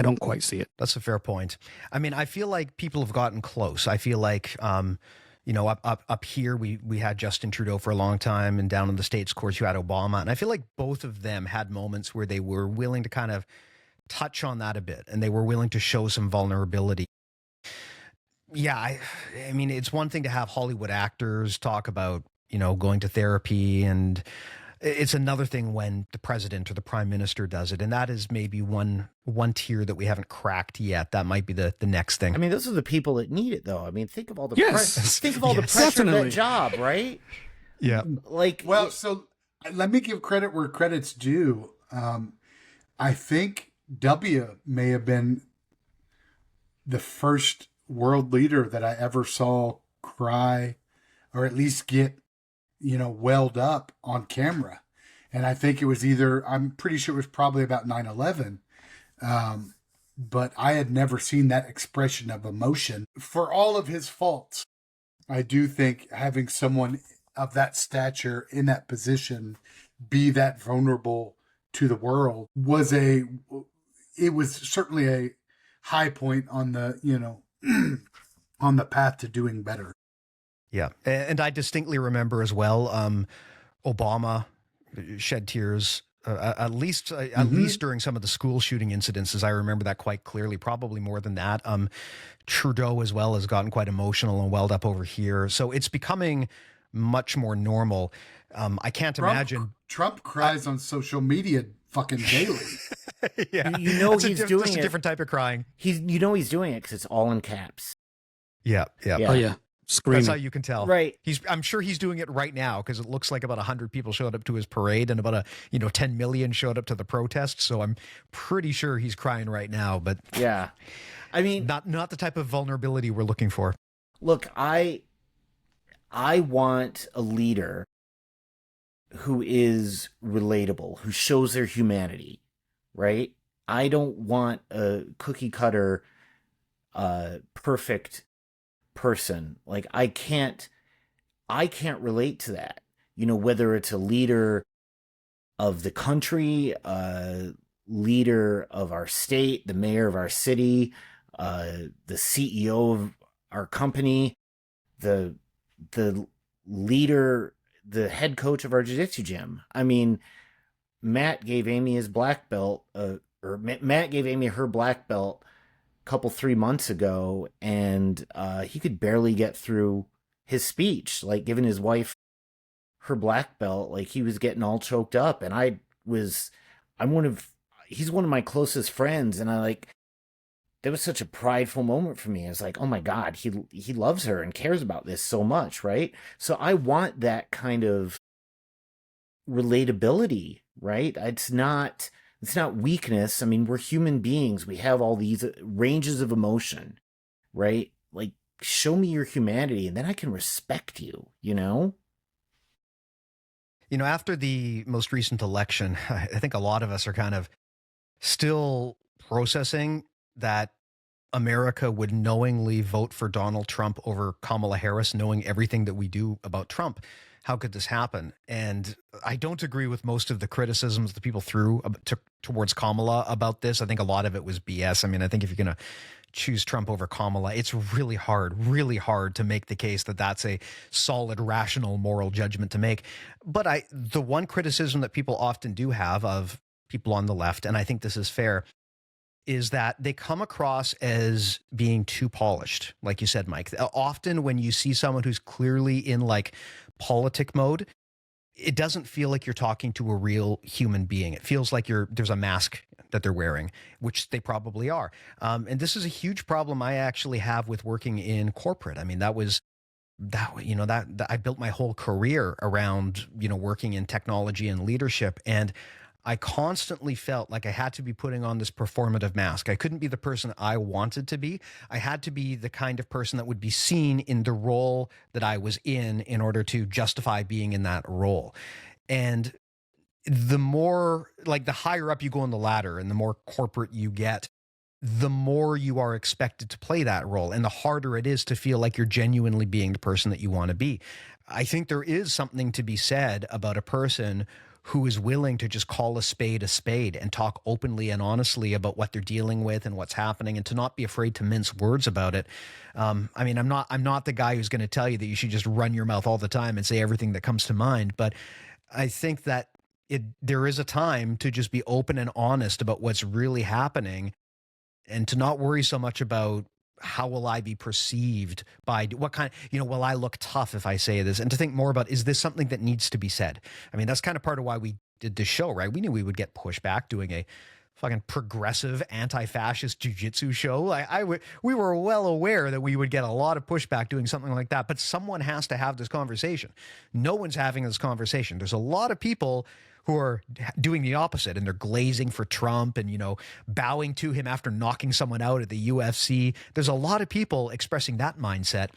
don't quite see it. That's a fair point. I mean, I feel like people have gotten close. I feel like, up here, we had Justin Trudeau for a long time, and down in the States, of course, you had Obama. And I feel like both of them had moments where they were willing to kind of touch on that a bit, and they were willing to show some vulnerability. Yeah, I mean, it's one thing to have Hollywood actors talk about, going to therapy, and it's another thing when the president or the prime minister does it. And that is maybe one tier that we haven't cracked yet. That might be the next thing. I mean, those are the people that need it, though. I mean, think of all the Yes. think of all the Yes, pressure of definitely. that job, right? Yeah. Like, Well, so let me give credit where credit's due. I think W may have been the first world leader that I ever saw cry, or at least get, welled up on camera. And I think it was I'm pretty sure it was probably about 9/11. But I had never seen that expression of emotion. For all of his faults, I do think having someone of that stature in that position be that vulnerable to the world it was certainly a high point on the, on the path to doing better. Yeah. And I distinctly remember as well, Obama shed tears, at least during some of the school shooting incidences. I remember that quite clearly, probably more than that. Trudeau as well has gotten quite emotional and welled up over here. So it's becoming much more normal. I can't imagine. Trump cries on social media fucking daily. Yeah. He's doing just it. a different type of crying. He's doing it because it's all in caps. Yeah. Yeah. Oh yeah, screaming. That's how you can tell. Right. I'm sure he's doing it right now, because it looks like about 100 people showed up to his parade and about 10 million showed up to the protest. So I'm pretty sure he's crying right now, but Yeah. I mean, not the type of vulnerability we're looking for. look, I want a leader who is relatable, who shows their humanity, right? I don't want a cookie cutter, perfect person. Like I can't relate to that. Whether it's a leader of the country, a leader of our state, the mayor of our city, the CEO of our company, the leader, the head coach of our jiu-jitsu gym. I mean, Matt gave Amy his black belt, or Matt gave Amy her black belt couple 3 months ago, and he could barely get through his speech, like giving his wife her black belt. Like he was getting all choked up, and he's one of my closest friends, and that was such a prideful moment for me. It's like, oh my God, he loves her and cares about this so much, right? So I want that kind of relatability, right? It's not weakness. I mean, we're human beings. We have all these ranges of emotion, right? Like, show me your humanity and then I can respect you, you know? You know, after the most recent election, I think a lot of us are kind of still processing that America would knowingly vote for Donald Trump over Kamala Harris, knowing everything that we do about Trump. How could this happen? And I don't agree with most of the criticisms that people threw towards Kamala about this. I think a lot of it was BS. I mean, I think if you're going to choose Trump over Kamala, it's really hard to make the case that that's a solid, rational, moral judgment to make. But the one criticism that people often do have of people on the left, and I think this is fair, is that they come across as being too polished. Like you said, Mike, often when you see someone who's clearly in like politic mode, it doesn't feel like you're talking to a real human being. It feels like there's a mask that they're wearing, which they probably are. And this is a huge problem I actually have with working in corporate. I mean, that I built my whole career around, working in technology and leadership. And I constantly felt like I had to be putting on this performative mask. I couldn't be the person I wanted to be. I had to be the kind of person that would be seen in the role that I was in order to justify being in that role. And the more, like, the higher up you go on the ladder and the more corporate you get, the more you are expected to play that role and the harder it is to feel like you're genuinely being the person that you want to be. I think there is something to be said about a person who is willing to just call a spade and talk openly and honestly about what they're dealing with and what's happening, and to not be afraid to mince words about it. I mean, I'm not the guy who's going to tell you that you should just run your mouth all the time and say everything that comes to mind. But I think that there is a time to just be open and honest about what's really happening, and to not worry so much about how will I be perceived by what kind, will I look tough if I say this? And to think more about, is this something that needs to be said? I mean, that's kind of part of why we did this show, right? We knew we would get pushback doing a fucking progressive anti-fascist jiu-jitsu show. We were well aware that we would get a lot of pushback doing something like that, but someone has to have this conversation. No one's having this conversation. There's a lot of people who are doing the opposite, and they're glazing for Trump and, bowing to him after knocking someone out at the UFC. There's a lot of people expressing that mindset.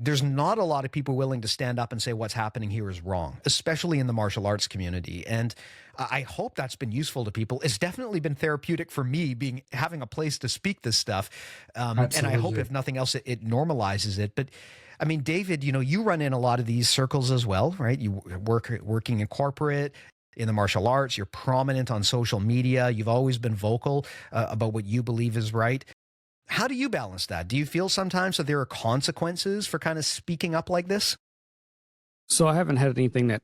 There's not a lot of people willing to stand up and say what's happening here is wrong, especially in the martial arts community. And I hope that's been useful to people. It's definitely been therapeutic for me having a place to speak this stuff. And I hope, if nothing else, it normalizes it. But I mean, David, you run in a lot of these circles as well, right? You working in corporate, in the martial arts, you're prominent on social media. You've always been vocal about what you believe is right. How do you balance that? Do you feel sometimes that there are consequences for kind of speaking up like this? So I haven't had anything that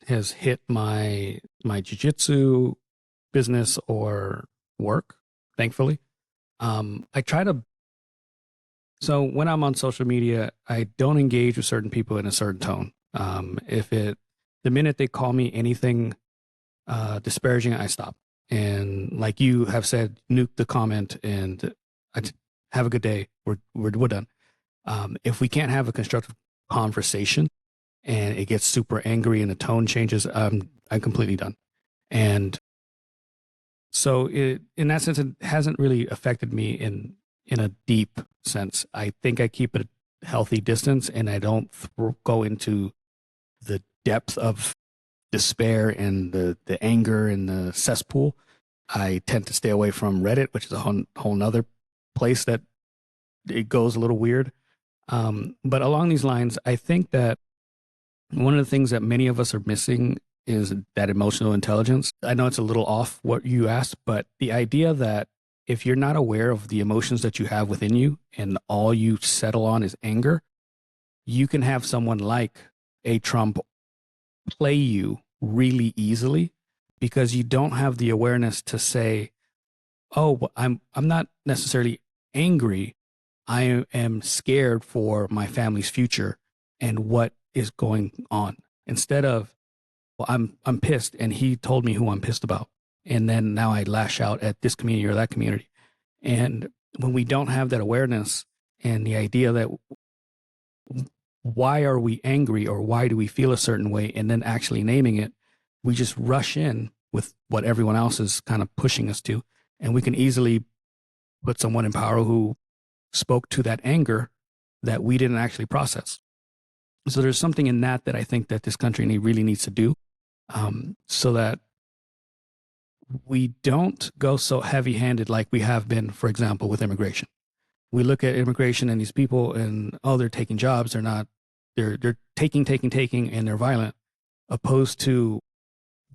has hit my jiu-jitsu business or work, thankfully. I try to, so when I'm on social media, I don't engage with certain people in a certain tone. The minute they call me anything disparaging, I stop. And like you have said, nuke the comment and have a good day. We're done. If we can't have a constructive conversation and it gets super angry and the tone changes, I'm completely done. And so in that sense, it hasn't really affected me in a deep sense. I think I keep a healthy distance, and I don't go into the depth of despair and the anger and the cesspool. I tend to stay away from Reddit, which is a whole nother place that it goes a little weird. But along these lines, I think that one of the things that many of us are missing is that emotional intelligence. I know it's a little off what you asked, but the idea that if you're not aware of the emotions that you have within you and all you settle on is anger, you can have someone like a Trump play you really easily because you don't have the awareness to say, oh, I'm not necessarily angry. I am scared for my family's future and what is going on. Instead of, well, I'm pissed and he told me who I'm pissed about. And then now I lash out at this community or that community. And when we don't have that awareness and the idea that why are we angry or why do we feel a certain way, and then actually naming it, we just rush in with what everyone else is kind of pushing us to. And we can easily put someone in power who spoke to that anger that we didn't actually process. So there's something in that I think that this country really needs to do, so that we don't go so heavy-handed like we have been, for example, with immigration. We look at immigration and these people and, oh, they're taking jobs. They're not, they're taking, and they're violent, opposed to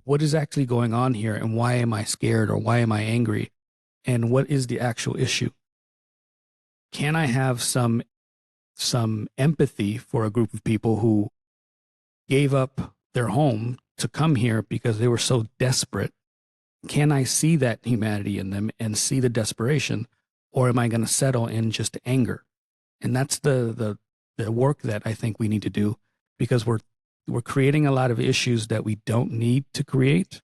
what is actually going on here and why am I scared or why am I angry and what is the actual issue? Can I have some empathy for a group of people who gave up their home to come here because they were so desperate? Can I see that humanity in them and see the desperation, or am I going to settle in just anger? And that's the work that I think we need to do, because we're creating a lot of issues that we don't need to create,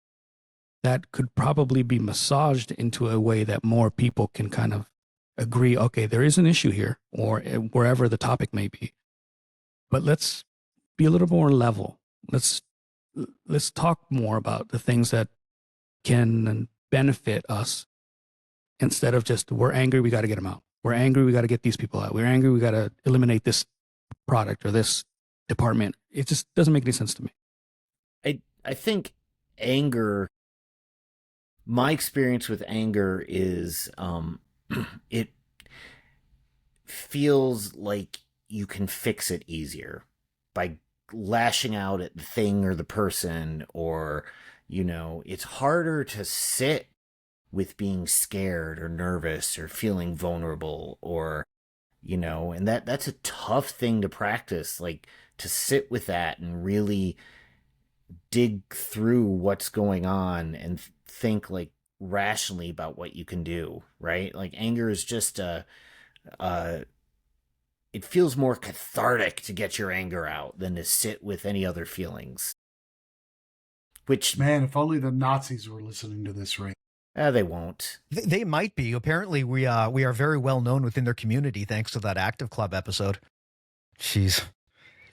that could probably be massaged into a way that more people can kind of agree, okay, there is an issue here, or wherever the topic may be. But let's be a little more level. Let's talk more about the things that can benefit us, instead of just, we're angry, we got to get them out. We're angry, we got to get these people out. We're angry, we got to eliminate this product or this department. It just doesn't make any sense to me. I think anger, my experience with anger is it feels like you can fix it easier by lashing out at the thing or the person, or, you know, it's harder to sit with being scared or nervous or feeling vulnerable, or, you know, and that's a tough thing to practice, like to sit with that and really dig through what's going on and think like rationally about what you can do, right? Like anger is just it feels more cathartic to get your anger out than to sit with any other feelings. Which, man, if only the Nazis were listening to this right. They won't. They might be. Apparently, we are very well known within their community thanks to that Active Club episode. Jeez.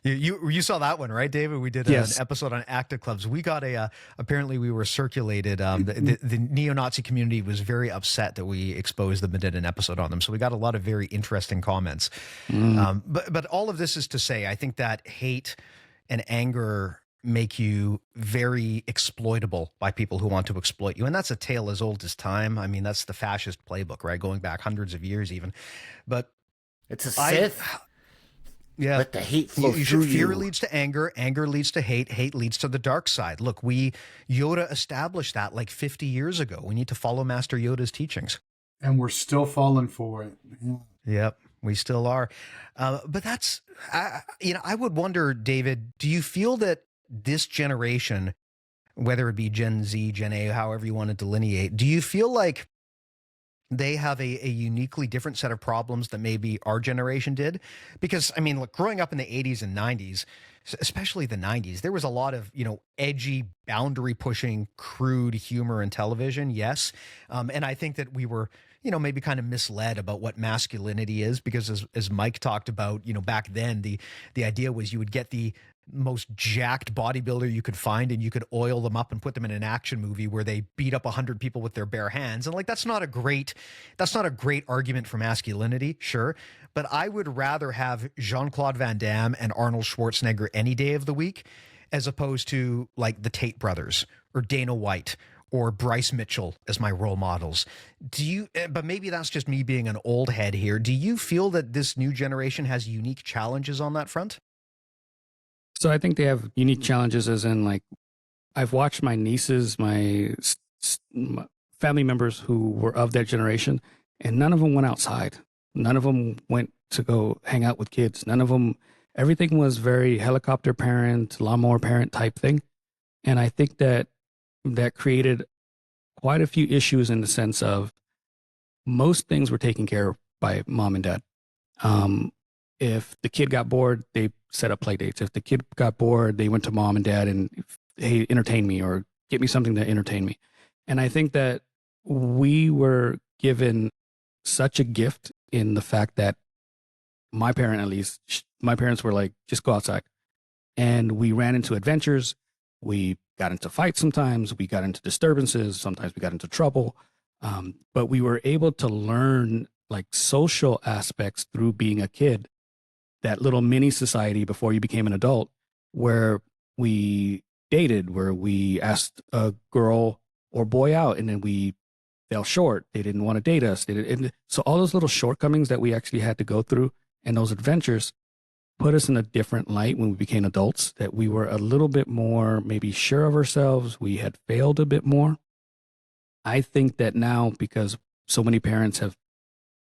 You saw that one, right, David? We did an episode on active clubs. We got apparently we were circulated. The neo-Nazi community was very upset that we exposed them and did an episode on them. So we got a lot of very interesting comments. But all of this is to say, I think that hate and anger make you very exploitable by people who want to exploit you. And that's a tale as old as time. I mean, that's the fascist playbook, right? Going back hundreds of years even. But it's a Sith. Yeah. Let the hate flow through you. Fear leads to anger. Anger leads to hate. Hate leads to the dark side. Look, Yoda established that like 50 years ago. We need to follow Master Yoda's teachings. And we're still falling for it. Yeah. Yep, we still are. But that's, I would wonder, David, do you feel that this generation, whether it be Gen Z, Gen A, however you want to delineate, do you feel like they have a uniquely different set of problems that maybe our generation did? Because, I mean, look, growing up in the 80s and 90s, especially the 90s, there was a lot of, edgy, boundary-pushing, crude humor in television, yes. And I think that we were, maybe kind of misled about what masculinity is, because as Mike talked about, back then, the idea was you would get the most jacked bodybuilder you could find and you could oil them up and put them in an action movie where they beat up 100 people with their bare hands. And like, that's not a great argument for masculinity, sure. But I would rather have Jean-Claude Van Damme and Arnold Schwarzenegger any day of the week, as opposed to like the Tate brothers or Dana White or Bryce Mitchell as my role models. But maybe that's just me being an old head here. Do you feel that this new generation has unique challenges on that front? So I think they have unique challenges, as in, like, I've watched my nieces, my family members who were of that generation, and none of them went outside. None of them went to go hang out with kids. None of them, everything was very helicopter parent, lawnmower parent type thing. And I think that created quite a few issues in the sense of most things were taken care of by mom and dad. If the kid got bored, they set up play dates. If the kid got bored, they went to mom and dad and, hey, entertain me or get me something to entertain me. And I think that we were given such a gift in the fact that my parents were like, just go outside. And we ran into adventures. We got into fights sometimes, we got into disturbances, sometimes we got into trouble. But we were able to learn like social aspects through being a kid, that little mini society before you became an adult, where we dated, where we asked a girl or boy out and then we fell short. They didn't want to date us. And so all those little shortcomings that we actually had to go through and those adventures put us in a different light when we became adults, that we were a little bit more maybe sure of ourselves. We had failed a bit more. I think that now, because so many parents have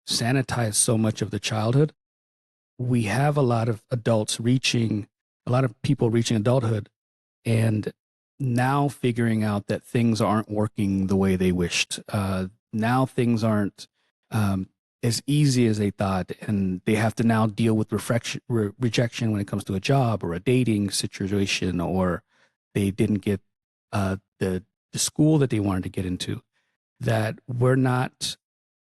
sanitized so much of the childhood, we have a lot of people reaching adulthood and now figuring out that things aren't working the way they wished. Now things aren't as easy as they thought, and they have to now deal with rejection when it comes to a job or a dating situation, or they didn't get the school that they wanted to get into. That we're not,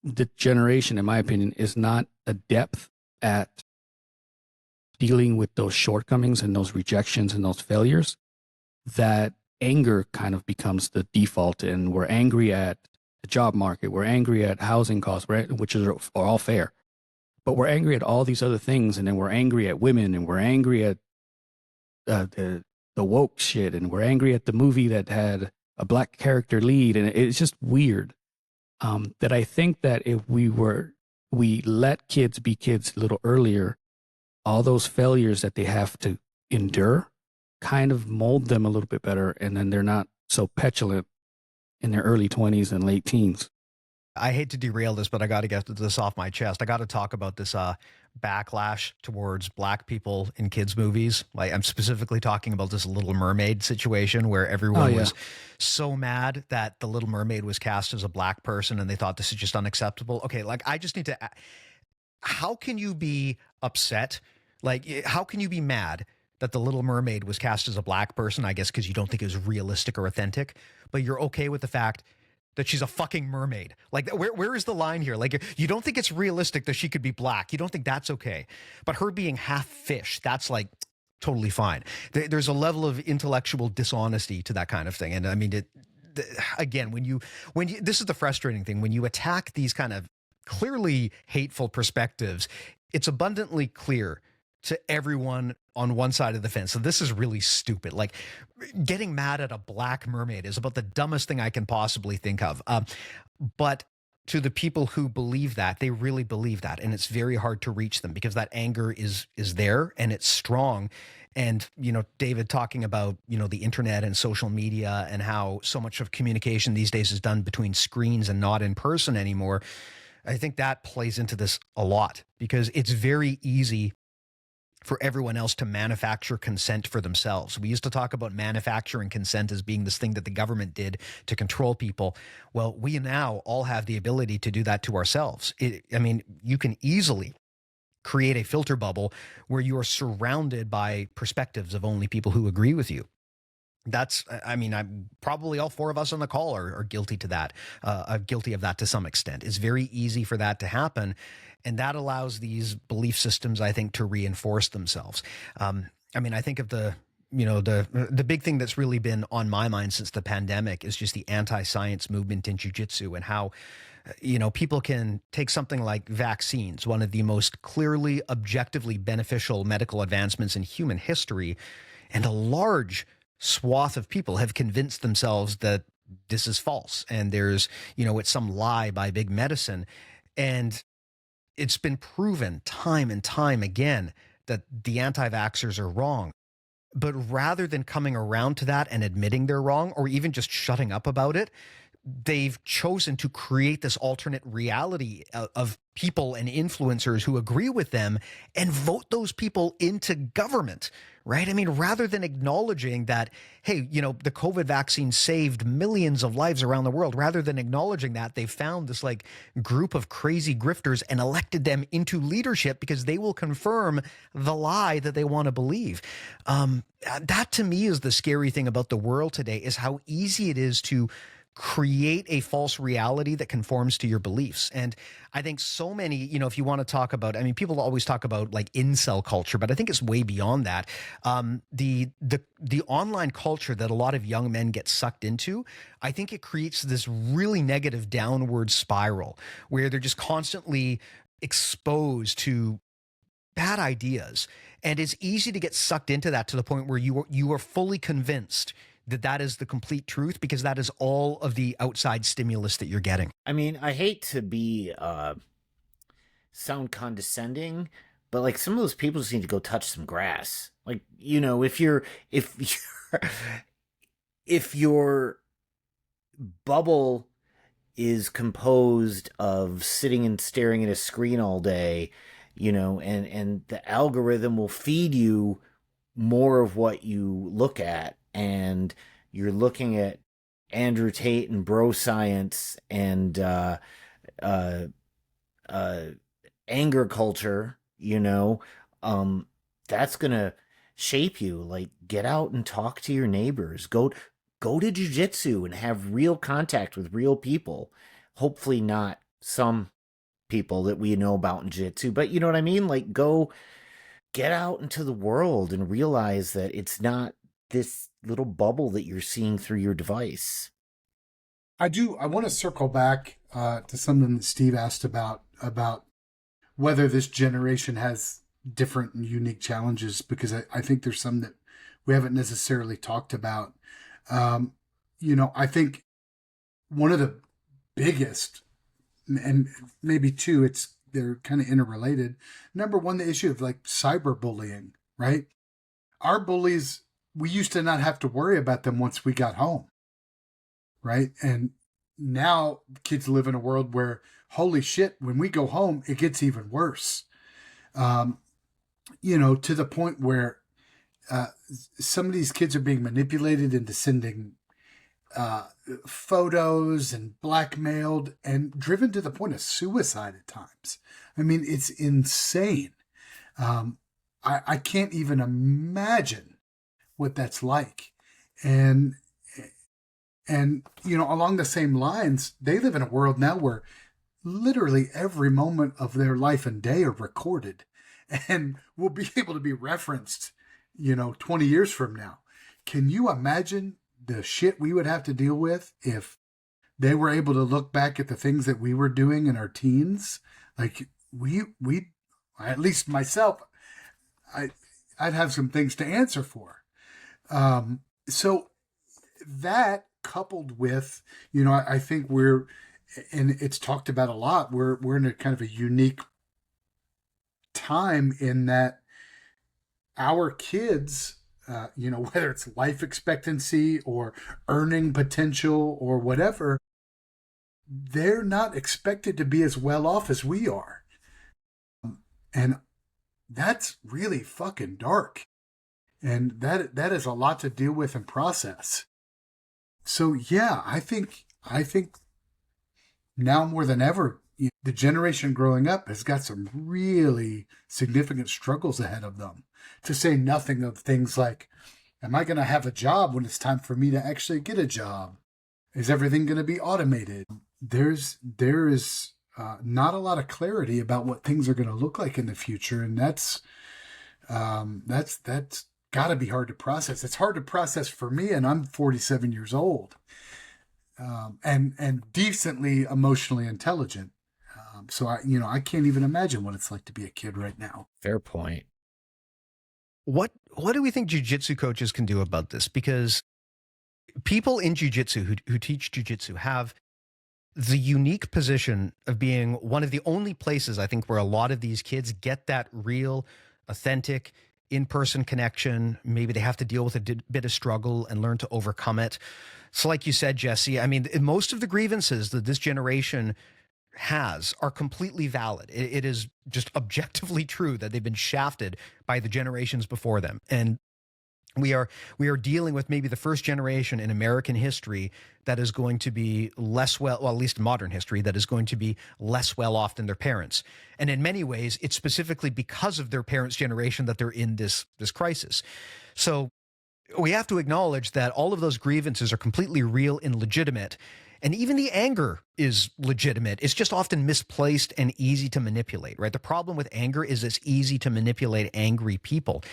the generation, in my opinion, is not adept at dealing with those shortcomings and those rejections and those failures, that anger kind of becomes the default. And we're angry at the job market, we're angry at housing costs, which are all fair, but we're angry at all these other things. And then we're angry at women, and we're angry at the woke shit, and we're angry at the movie that had a black character lead. And it's just weird. That I think that if we let kids be kids a little earlier, all those failures that they have to endure kind of mold them a little bit better. And then they're not so petulant in their early 20s and late teens. I hate to derail this, but I got to get this off my chest. I got to talk about this backlash towards black people in kids' movies. Like, I'm specifically talking about this Little Mermaid situation where everyone was so mad that the Little Mermaid was cast as a black person, and they thought this is just unacceptable. Okay, like, I just need to, how can you be upset? Like, how can you be mad that the Little Mermaid was cast as a black person? I guess because you don't think it was realistic or authentic, but you're okay with the fact that she's a fucking mermaid. Like, where is the line here? Like, you don't think it's realistic that she could be black. You don't think that's okay. But her being half fish, that's like totally fine. There's a level of intellectual dishonesty to that kind of thing. And I mean, again, when you, this is the frustrating thing, when you attack these kind of clearly hateful perspectives, it's abundantly clear to everyone on one side of the fence. So this is really stupid. Like, getting mad at a black mermaid is about the dumbest thing I can possibly think of. But to the people who believe that, they really believe that. And it's very hard to reach them because that anger is there and it's strong. And, you know, David talking about, you know, the internet and social media and how so much of communication these days is done between screens and not in person anymore. I think that plays into this a lot because it's very easy for everyone else to manufacture consent for themselves. We used to talk about manufacturing consent as being this thing that the government did to control people. Well, we now all have the ability to do that to ourselves. I mean, you can easily create a filter bubble where you are surrounded by perspectives of only people who agree with you. That's, I mean, I'm probably all four of us on the call are guilty to that, guilty of that to some extent. It's very easy for that to happen. And that allows these belief systems, I think, to reinforce themselves. I mean, I think of the big thing that's really been on my mind since the pandemic is just the anti-science movement in jiu-jitsu and how, you know, people can take something like vaccines, one of the most clearly, objectively beneficial medical advancements in human history, and a large swath of people have convinced themselves that this is false and there's, you know, it's some lie by big medicine. And it's been proven time and time again that the anti-vaxxers are wrong. But rather than coming around to that and admitting they're wrong, or even just shutting up about it, they've chosen to create this alternate reality of people and influencers who agree with them and vote those people into government, right? I mean, rather than acknowledging that, hey, you know, the COVID vaccine saved millions of lives around the world, rather than acknowledging that, they found this like group of crazy grifters and elected them into leadership because they will confirm the lie that they want to believe. That to me is the scary thing about the world today, is how easy it is to create a false reality that conforms to your beliefs. And I think so many, you know, if you want to talk about, I mean, people always talk about like incel culture, but I think it's way beyond that. The online culture that a lot of young men get sucked into, I think it creates this really negative downward spiral where they're just constantly exposed to bad ideas. And it's easy to get sucked into that to the point where you are fully convinced that that is the complete truth, because that is all of the outside stimulus that you're getting. I mean, I hate to be sound condescending, but like some of those people just need to go touch some grass. Like, you know, if you're if your bubble is composed of sitting and staring at a screen all day, you know, and the algorithm will feed you more of what you look at, and you're looking at Andrew Tate and bro science and anger culture, you know, that's gonna shape you. Like, get out and talk to your neighbors. Go to jiu-jitsu and have real contact with real people. Hopefully not some people that we know about in jiu-jitsu, but you know what I mean? Like, go get out into the world and realize that it's not this little bubble that you're seeing through your device. I want to circle back to something that Steve asked about whether this generation has different and unique challenges, because I think there's some that we haven't necessarily talked about. You know, I think one of the biggest, and maybe two, they're kind of interrelated. Number one, the issue of like cyberbullying, right? Our bullies, we used to not have to worry about them once we got home, right? And now kids live in a world where, holy shit, when we go home, it gets even worse. You know, to the point where some of these kids are being manipulated into sending photos and blackmailed and driven to the point of suicide at times. I mean, it's insane. I can't even imagine what that's like. And you know, along the same lines, they live in a world now where literally every moment of their life and day are recorded and will be able to be referenced, you know, 20 years from now. Can you imagine the shit we would have to deal with if they were able to look back at the things that we were doing in our teens? Like, we at least myself, I'd have some things to answer for. So that coupled with, you know, I think we're, and it's talked about a lot, we're in a kind of a unique time in that our kids, you know, whether it's life expectancy or earning potential or whatever, they're not expected to be as well off as we are. And that's really fucking dark. And that is a lot to deal with and process. So yeah, I think now more than ever, the generation growing up has got some really significant struggles ahead of them, to say nothing of things like, am I going to have a job when it's time for me to actually get a job? Is everything going to be automated? There is not a lot of clarity about what things are going to look like in the future. And that's got to be hard to process. It's hard to process for me, and I'm 47 years old, and decently emotionally intelligent. So I can't even imagine what it's like to be a kid right now. Fair point. What do we think jiu-jitsu coaches can do about this? Because people in jiu-jitsu who teach jiu-jitsu have the unique position of being one of the only places, I think, where a lot of these kids get that real, authentic, in-person connection. Maybe they have to deal with a bit of struggle and learn to overcome it. So like you said, Jesse, I mean, most of the grievances that this generation has are completely valid. It is just objectively true that they've been shafted by the generations before them. And we are dealing with maybe the first generation in American history that is going to be less well, at least in modern history, that is going to be less well off than their parents. And in many ways, it's specifically because of their parents' generation that they're in this crisis. So we have to acknowledge that all of those grievances are completely real and legitimate. And even the anger is legitimate. It's just often misplaced and easy to manipulate, right? The problem with anger is it's easy to manipulate angry people.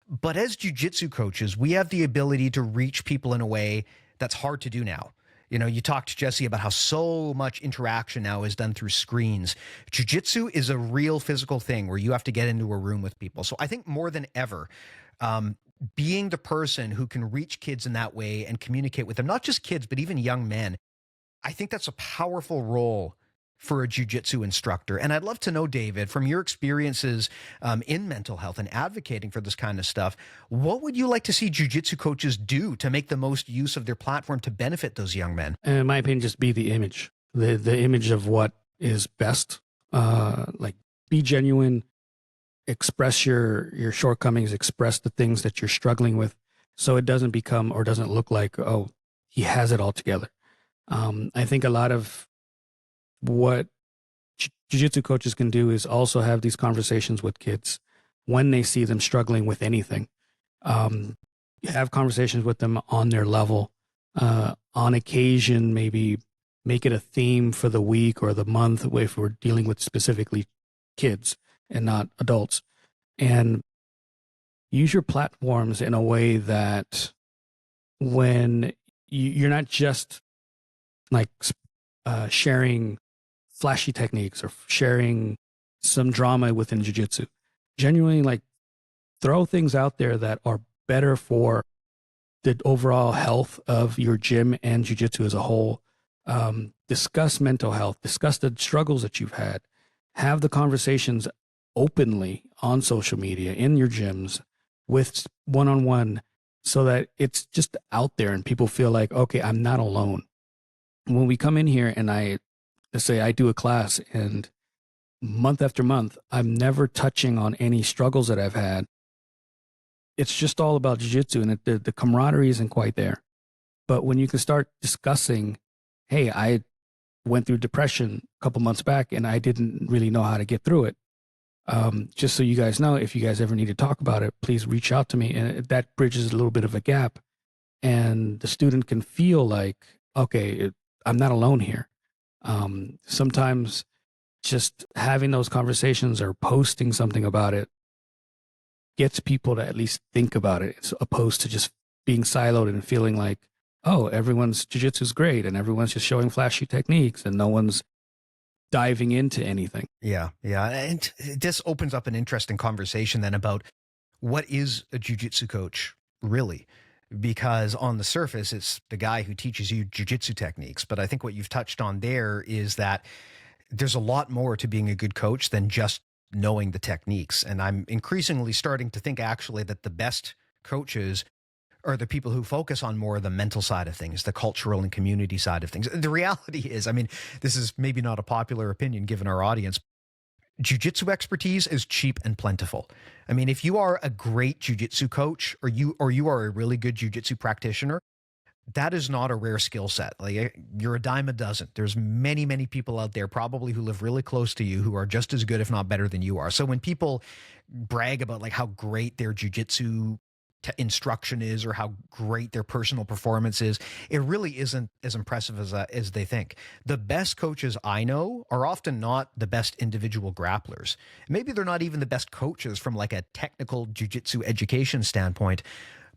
But as jiu-jitsu coaches, we have the ability to reach people in a way that's hard to do now. You know, you talked to Jesse about how so much interaction now is done through screens. Jiu-jitsu is a real physical thing where you have to get into a room with people. So I think more than ever, being the person who can reach kids in that way and communicate with them, not just kids, but even young men, I think that's a powerful role for a jiu-jitsu instructor. And I'd love to know, David, from your experiences in mental health and advocating for this kind of stuff, what would you like to see jiu-jitsu coaches do to make the most use of their platform to benefit those young men? In my opinion, just be the image, the image of what is best. Like, be genuine, express your shortcomings, express the things that you're struggling with, so it doesn't become or doesn't look like, oh, he has it all together. I think a lot of what jiu-jitsu coaches can do is also have these conversations with kids when they see them struggling with anything. Have conversations with them on their level. On occasion, maybe make it a theme for the week or the month if we're dealing with specifically kids and not adults. And use your platforms in a way that when you're not just like sharing flashy techniques or sharing some drama within jiu-jitsu. Genuinely, like, throw things out there that are better for the overall health of your gym and jiu-jitsu as a whole. Discuss mental health, discuss the struggles that you've had, have the conversations openly on social media, in your gyms, with one-on-one, so that it's just out there and people feel like, okay, I'm not alone. When we come in here and let's say I do a class, and month after month, I'm never touching on any struggles that I've had. It's just all about jiu-jitsu, and the camaraderie isn't quite there. But when you can start discussing, hey, I went through depression a couple months back and I didn't really know how to get through it. Just so you guys know, if you guys ever need to talk about it, please reach out to me. And that bridges a little bit of a gap. And the student can feel like, okay, I'm not alone here. Sometimes just having those conversations or posting something about it gets people to at least think about it, as opposed to just being siloed and feeling like, oh, everyone's jiu-jitsu is great and everyone's just showing flashy techniques and no one's diving into anything. Yeah. And this opens up an interesting conversation then about what is a jiu-jitsu coach really? Because on the surface, it's the guy who teaches you jiu-jitsu techniques. But I think what you've touched on there is that there's a lot more to being a good coach than just knowing the techniques. And I'm increasingly starting to think actually that the best coaches are the people who focus on more of the mental side of things, the cultural and community side of things. The reality is, I mean, this is maybe not a popular opinion given our audience. Jiu-jitsu expertise is cheap and plentiful. I mean, if you are a great jiu-jitsu coach or you are a really good jiu-jitsu practitioner, that is not a rare skill set. Like, you're a dime a dozen. There's many, many people out there probably who live really close to you who are just as good, if not better than you are. So when people brag about like how great their jiu-jitsu instruction is or how great their personal performance is, it really isn't as impressive as they think. The best coaches I know are often not the best individual grapplers. Maybe they're not even the best coaches from like a technical jiu-jitsu education standpoint,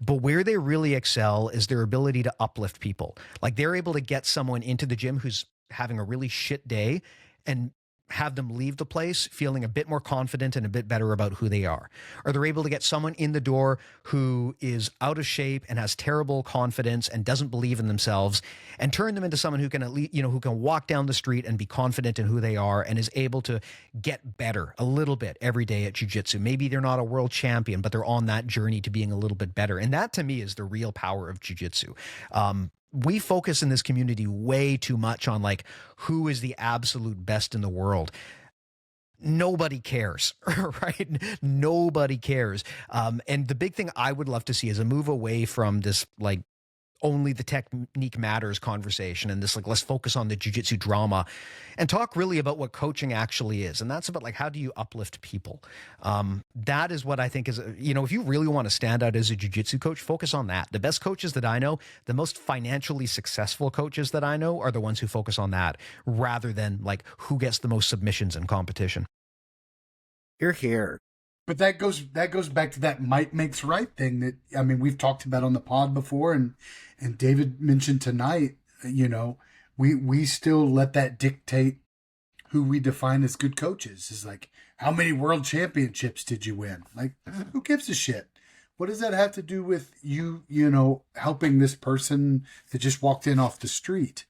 but where they really excel is their ability to uplift people. Like, they're able to get someone into the gym who's having a really shit day and have them leave the place feeling a bit more confident and a bit better about who they are. Or they're able to get someone in the door who is out of shape and has terrible confidence and doesn't believe in themselves, and turn them into someone who can at least, who can walk down the street and be confident in who they are and is able to get better a little bit every day at jiu-jitsu. Maybe they're not a world champion, but they're on that journey to being a little bit better. And that to me is the real power of jiu-jitsu. We focus in this community way too much on like who is the absolute best in the world. Nobody cares, right? Nobody cares. And the big thing I would love to see is a move away from this like only the technique matters conversation and this like, let's focus on the jiu-jitsu drama and talk really about what coaching actually is. And that's about like, how do you uplift people? That is what I think is, if you really want to stand out as a jiu-jitsu coach, focus on that. The best coaches that I know, the most financially successful coaches that I know are the ones who focus on that rather than like who gets the most submissions in competition. You're here. But that goes back to that might makes right thing that, I mean, we've talked about on the pod before, and David mentioned tonight. We still let that dictate who we define as good coaches. Is like, how many world championships did you win? Like, who gives a shit? What does that have to do with you helping this person that just walked in off the street?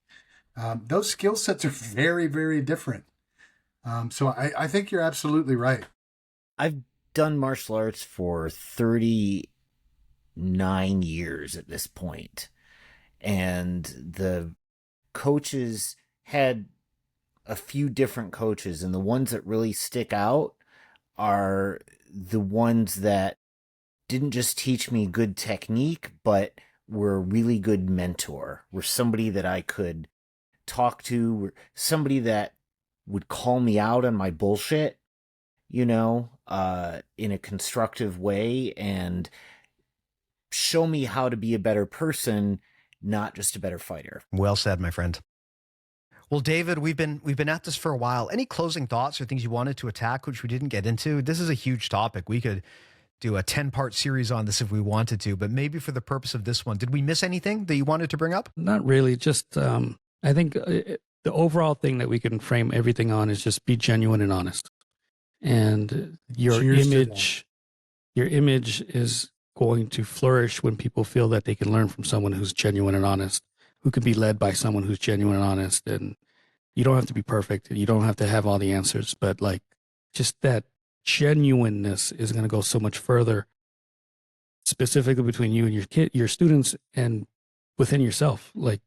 Those skill sets are very, very different. So I think you're absolutely right. I've done martial arts for 39 years at this point, and the coaches had a few different coaches, and the ones that really stick out are the ones that didn't just teach me good technique, but were a really good mentor, were somebody that I could talk to, were somebody that would call me out on my bullshit, in a constructive way and show me how to be a better person, not just a better fighter. Well said, my friend. Well, David, we've been at this for a while. Any closing thoughts or things you wanted to attack, which we didn't get into? This is a huge topic. We could do a 10-part series on this if we wanted to, but maybe for the purpose of this one, did we miss anything that you wanted to bring up? Not really. Just, I think the overall thing that we can frame everything on is just be genuine and honest. And your image is going to flourish when people feel that they can learn from someone who's genuine and honest, who can be led by someone who's genuine and honest. And you don't have to be perfect and you don't have to have all the answers, but like just that genuineness is going to go so much further, specifically between you and your students and within yourself. Like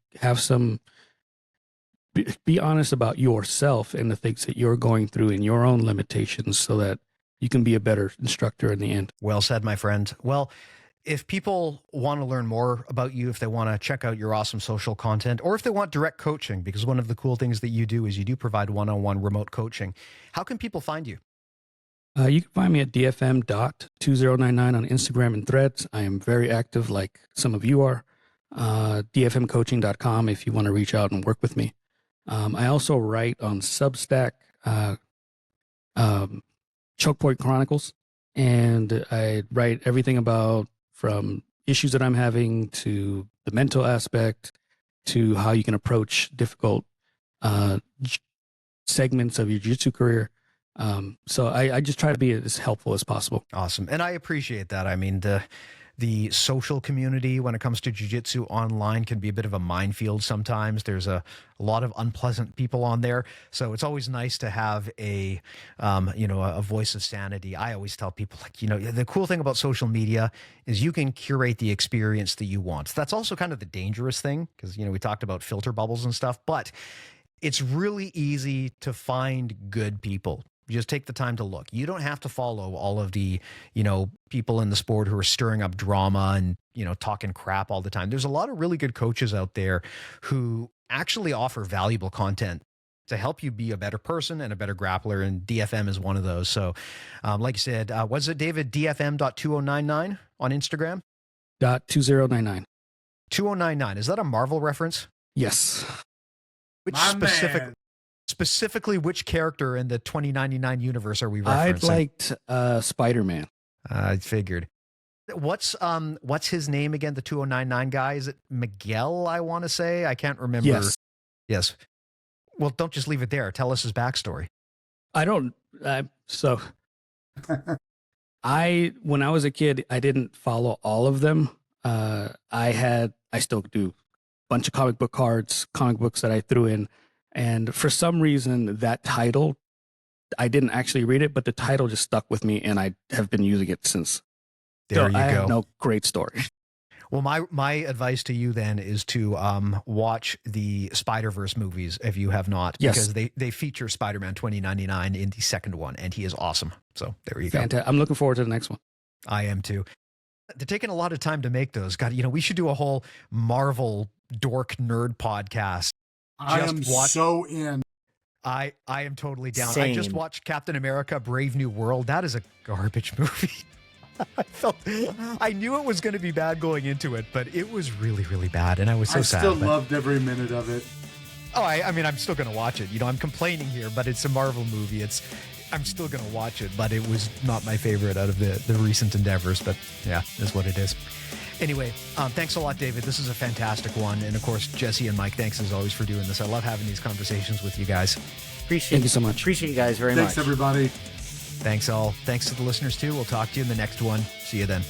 be honest about yourself and the things that you're going through and your own limitations so that you can be a better instructor in the end. Well said, my friend. Well, if people want to learn more about you, if they want to check out your awesome social content, or if they want direct coaching, because one of the cool things that you do is you do provide one-on-one remote coaching, how can people find you? You can find me at dfm.2099 on Instagram and Threads. I am very active like some of you are. dfmcoaching.com if you want to reach out and work with me. I also write on Substack, Choke Point Chronicles, and I write everything about from issues that I'm having to the mental aspect to how you can approach difficult segments of your jiu-jitsu career. So I just try to be as helpful as possible. Awesome. And I appreciate that. I mean, the social community when it comes to jiu-jitsu online can be a bit of a minefield sometimes. There's a lot of unpleasant people on there. So it's always nice to have a voice of sanity. I always tell people, like, the cool thing about social media is you can curate the experience that you want. That's also kind of the dangerous thing because, we talked about filter bubbles and stuff, but it's really easy to find good people. You just take the time to look. You don't have to follow all of the, people in the sport who are stirring up drama and, talking crap all the time. There's a lot of really good coaches out there who actually offer valuable content to help you be a better person and a better grappler. And DFM is one of those. So like you said, was it David, DFM.2099 on Instagram? .2099. 2099. Is that a Marvel reference? Yes. Which My specifically, which character in the 2099 universe are we referencing? I liked Spider-Man. I figured. What's his name again? The 2099 guy? Is it Miguel? I want to say. I can't remember. Yes. Well, don't just leave it there. Tell us his backstory. When I was a kid, I didn't follow all of them. I still do a bunch of comic book cards, comic books that I threw in. And for some reason, that title, I didn't actually read it, but the title just stuck with me, and I have been using it since. There you I go. have no great story. Well, my advice to you then is to watch the Spider-Verse movies if you have not, Yes. because they feature Spider-Man 2099 in the second one, and he is awesome. So there you go. I'm looking forward to the next one. I am too. They're taking a lot of time to make those. God, we should do a whole Marvel dork nerd podcast. I am so in. I am totally down. Same. I just watched Captain America Brave New World. That is a garbage movie. I knew it was going to be bad going into it, but it was really, really bad. And I was so sad. I still loved every minute of it. Oh, I mean, I'm still going to watch it. I'm complaining here, but it's a Marvel movie. I'm still going to watch it, but it was not my favorite out of the recent endeavors. But yeah, is what it is. Anyway, thanks a lot, David. This is a fantastic one. And of course, Jesse and Mike, thanks as always for doing this. I love having these conversations with you guys. Thank you so much. Appreciate you guys very much. Thanks, everybody. Thanks all. Thanks to the listeners too. We'll talk to you in the next one. See you then.